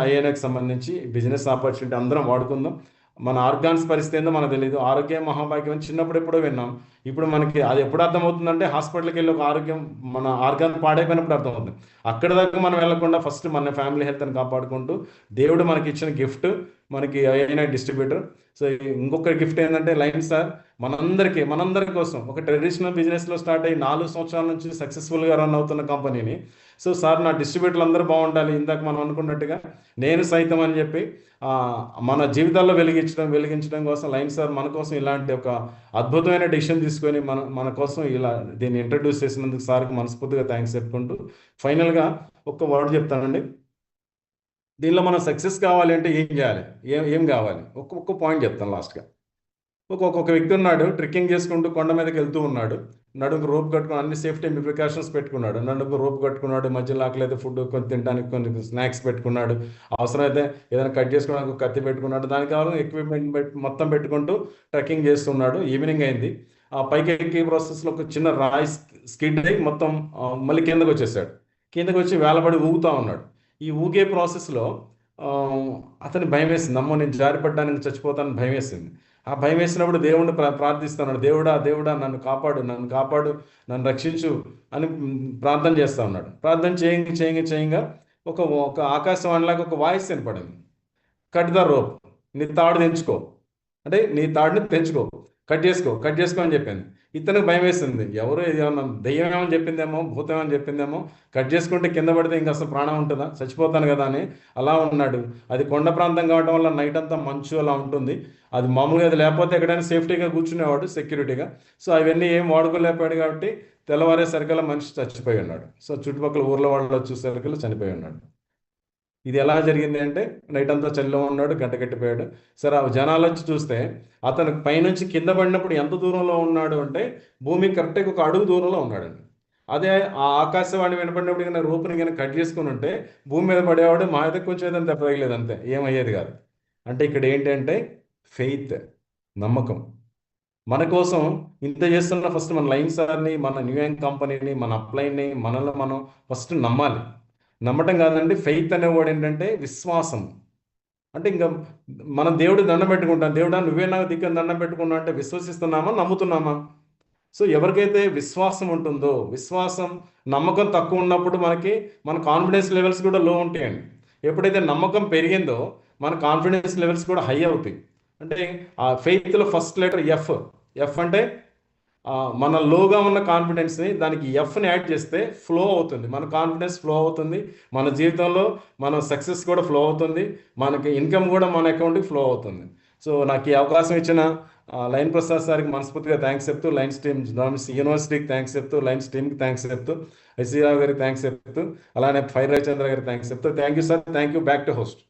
Speaker 1: ఐఎన్ఎక్స్ సంబంధించి బిజినెస్ ఆపర్చునిటీ అందరం వాడుకుందాం. మన ఆర్గాన్స్ పరిస్థితి ఏందో మనకు తెలియదు. ఆరోగ్యం మహాభాగ్యం అని చిన్నప్పుడు ఎప్పుడో విన్నాం. ఇప్పుడు మనకి అది ఎప్పుడు అర్థమవుతుందంటే హాస్పిటల్కి వెళ్ళి ఒక మన ఆర్గాన్ పాడైపోయినప్పుడు అర్థమవుతుంది. అక్కడ దాకా మనం వెళ్ళకుండా ఫస్ట్ మన ఫ్యామిలీ హెల్త్ని కాపాడుకుంటూ దేవుడు మనకి ఇచ్చిన గిఫ్ట్ మనకి ఐఎన్ఎక్స్ డిస్ట్రిబ్యూటర్. సో ఇంకొక గిఫ్ట్ ఏంటంటే లైన్ సార్, మనందరి కోసం ఒక ట్రెడిషనల్ బిజినెస్లో స్టార్ట్ అయ్యి 4 సంవత్సరాల నుంచి సక్సెస్ఫుల్గా రన్ అవుతున్న కంపెనీని, సో సార్ నా డిస్ట్రిబ్యూటర్లు అందరూ బాగుండాలి, ఇందాక మనం అనుకున్నట్టుగా నేను సైతం అని చెప్పి మన జీవితాల్లో వెలిగించడం కోసం లైన్ సార్ మన కోసం ఇలాంటి ఒక అద్భుతమైన డెసిషన్ తీసుకొని మన కోసం ఇలా దీన్ని ఇంట్రడ్యూస్ చేసినందుకు సార్కి మనస్ఫూర్తిగా థ్యాంక్స్ చెప్పుకుంటూ ఫైనల్గా ఒక్క వర్డ్ చెప్తానండి. దీనిలో మనం సక్సెస్ కావాలి అంటే ఏం చేయాలి, ఏం కావాలి, ఒక్క పాయింట్ చెప్తాను లాస్ట్గా. ఒక్కొక్క వ్యక్తి ఉన్నాడు, ట్రెక్కింగ్ చేసుకుంటూ కొండ మీదకి వెళ్తూ ఉన్నాడు, నడుము రోప్ కట్టుకుని అన్ని సేఫ్టీ ప్రికాషన్స్ పెట్టుకున్నాడు, నడుము రోప్ కట్టుకున్నాడు, మధ్యలో ఆకలైతే ఫుడ్ కొన్ని తినడానికి కొన్ని స్నాక్స్ పెట్టుకున్నాడు, అవసరమైతే ఏదైనా కట్ చేసుకోవడానికి ఒక కత్తి పెట్టుకున్నాడు, దానికి కావాలని ఎక్విప్మెంట్ మొత్తం పెట్టుకుంటూ ట్రెక్కింగ్ చేస్తున్నాడు. ఈవినింగ్ అయింది. ఆ పైకి ఎక్కే ప్రాసెస్లో ఒక చిన్న రాయి స్కిడ్ అయ్యి మొత్తం మళ్ళీ కిందకు వచ్చేసాడు. కిందకు వచ్చి వేలబడి ఊగుతూ ఉన్నాడు. ఈ ఊగే ప్రాసెస్లో అతని భయం వేసింది, అమ్మో నేను జారిపడ్డానికి చచ్చిపోతానని భయం వేసింది. ఆ భయం వేసినప్పుడు దేవుడిని ప్రార్థిస్తున్నాడు, దేవుడా నన్ను కాపాడు, నన్ను రక్షించు అని ప్రార్థన చేస్తూ ఉన్నాడు. ప్రార్థన చేయంగా ఒక ఆకాశవాణిలాగా ఒక వాయిస్ వినపడింది, కట్ ద రోప్, నీ తాడు తెంచుకో, అంటే నీ తాడుని తెంచుకో. కట్ చేసుకో అని చెప్పింది. ఇతనికి భయం వేసింది, ఎవరు ఏమన్నా దెయ్యం ఏమని చెప్పిందేమో, భూతం ఏమని చెప్పిందేమో, కట్ చేసుకుంటే కింద పడితే ఇంకా అసలు ప్రాణం ఉంటుందా, చచ్చిపోతాను కదా అని అలా ఉన్నాడు. అది కొండ ప్రాంతం కావడం వల్ల నైట్ అంతా మంచు అలా ఉంటుంది. అది మామూలుగా అది లేకపోతే ఎక్కడైనా సేఫ్టీగా కూర్చునేవాడు సెక్యూరిటీగా. సో అవన్నీ ఏం వాడుకోలేకపోయాడు కాబట్టి తెల్లవారేసరికల్లా మనిషి చచ్చిపోయి ఉన్నాడు. సో చుట్టుపక్కల ఊర్లో వాళ్ళు చూసేసరికల్లా చనిపోయి ఉన్నాడు. ఇది ఎలా జరిగింది అంటే నైట్ అంతా చలిలో ఉన్నాడు, గంట కట్టిపోయాడు. సరే ఆ జనాలు వచ్చి చూస్తే అతను పైనుంచి కింద పడినప్పుడు ఎంత దూరంలో ఉన్నాడు అంటే భూమి కరెక్ట్గా ఒక అడుగు దూరంలో ఉన్నాడండి. అదే ఆ ఆకాశవాణి వినపడినప్పుడు కన్నా రూపుని కనుక కట్ చేసుకుని ఉంటే భూమి మీద పడేవాడు, మా అయితే కొంచెం ఏదైనా దెబ్బ తగిలేదు అంతే, ఏమయ్యేది కాదు. అంటే ఇక్కడ ఏంటంటే ఫెయిత్, నమ్మకం. మన కోసం ఇంత చేస్తున్న ఫస్ట్ మన లైన్ సార్ని, మన న్యూ యాంగ్ కంపెనీని, మన అప్లైన్ని, మనల్ని మనం ఫస్ట్ నమ్మాలి. నమ్మటం కాదండి, ఫెయిత్ అనేవాడు ఏంటంటే విశ్వాసం. అంటే ఇంకా మనం దేవుడు దండం పెట్టుకుంటాం, దేవుడా నువ్వే నాకు దిక్కని దండం పెట్టుకున్నా అంటే విశ్వసిస్తున్నామా, నమ్ముతున్నామా? సో ఎవరికైతే విశ్వాసం ఉంటుందో, విశ్వాసం నమ్మకం తక్కువ ఉన్నప్పుడు మన కాన్ఫిడెన్స్ లెవెల్స్ కూడా లో ఉంటాయండి. ఎప్పుడైతే నమ్మకం పెరిగిందో మన కాన్ఫిడెన్స్ లెవెల్స్ కూడా హై అవుతాయి. అంటే ఆ ఫెయిత్లో ఫస్ట్ లెటర్ ఎఫ్. ఎఫ్ అంటే మన లోగా ఉన్న కాన్ఫిడెన్స్ని దానికి ఎఫ్ని యాడ్ చేస్తే ఫ్లో అవుతుంది, మన కాన్ఫిడెన్స్ ఫ్లో అవుతుంది, మన జీవితంలో మన సక్సెస్ కూడా ఫ్లో అవుతుంది, మనకి ఇన్కమ్ కూడా మన అకౌంట్కి ఫ్లో అవుతుంది. సో నాకు ఈ అవకాశం ఇచ్చిన లైన్ ప్రసాద్ సార్కి మనస్ఫూర్తిగా థ్యాంక్స్ చెప్తూ, లైన్స్ టీమ్ యూనివర్సిటీకి థ్యాంక్స్ చెప్తూ, లైన్స్ టీమ్కి థ్యాంక్స్ చెప్తూ, ఎస్సీ రావు గారికి థ్యాంక్స్ చెప్తూ, అలానే ఫైర్ రవిచంద్ర గారికి థ్యాంక్స్ చెప్తూ, thank you sir, thank you. Back to host.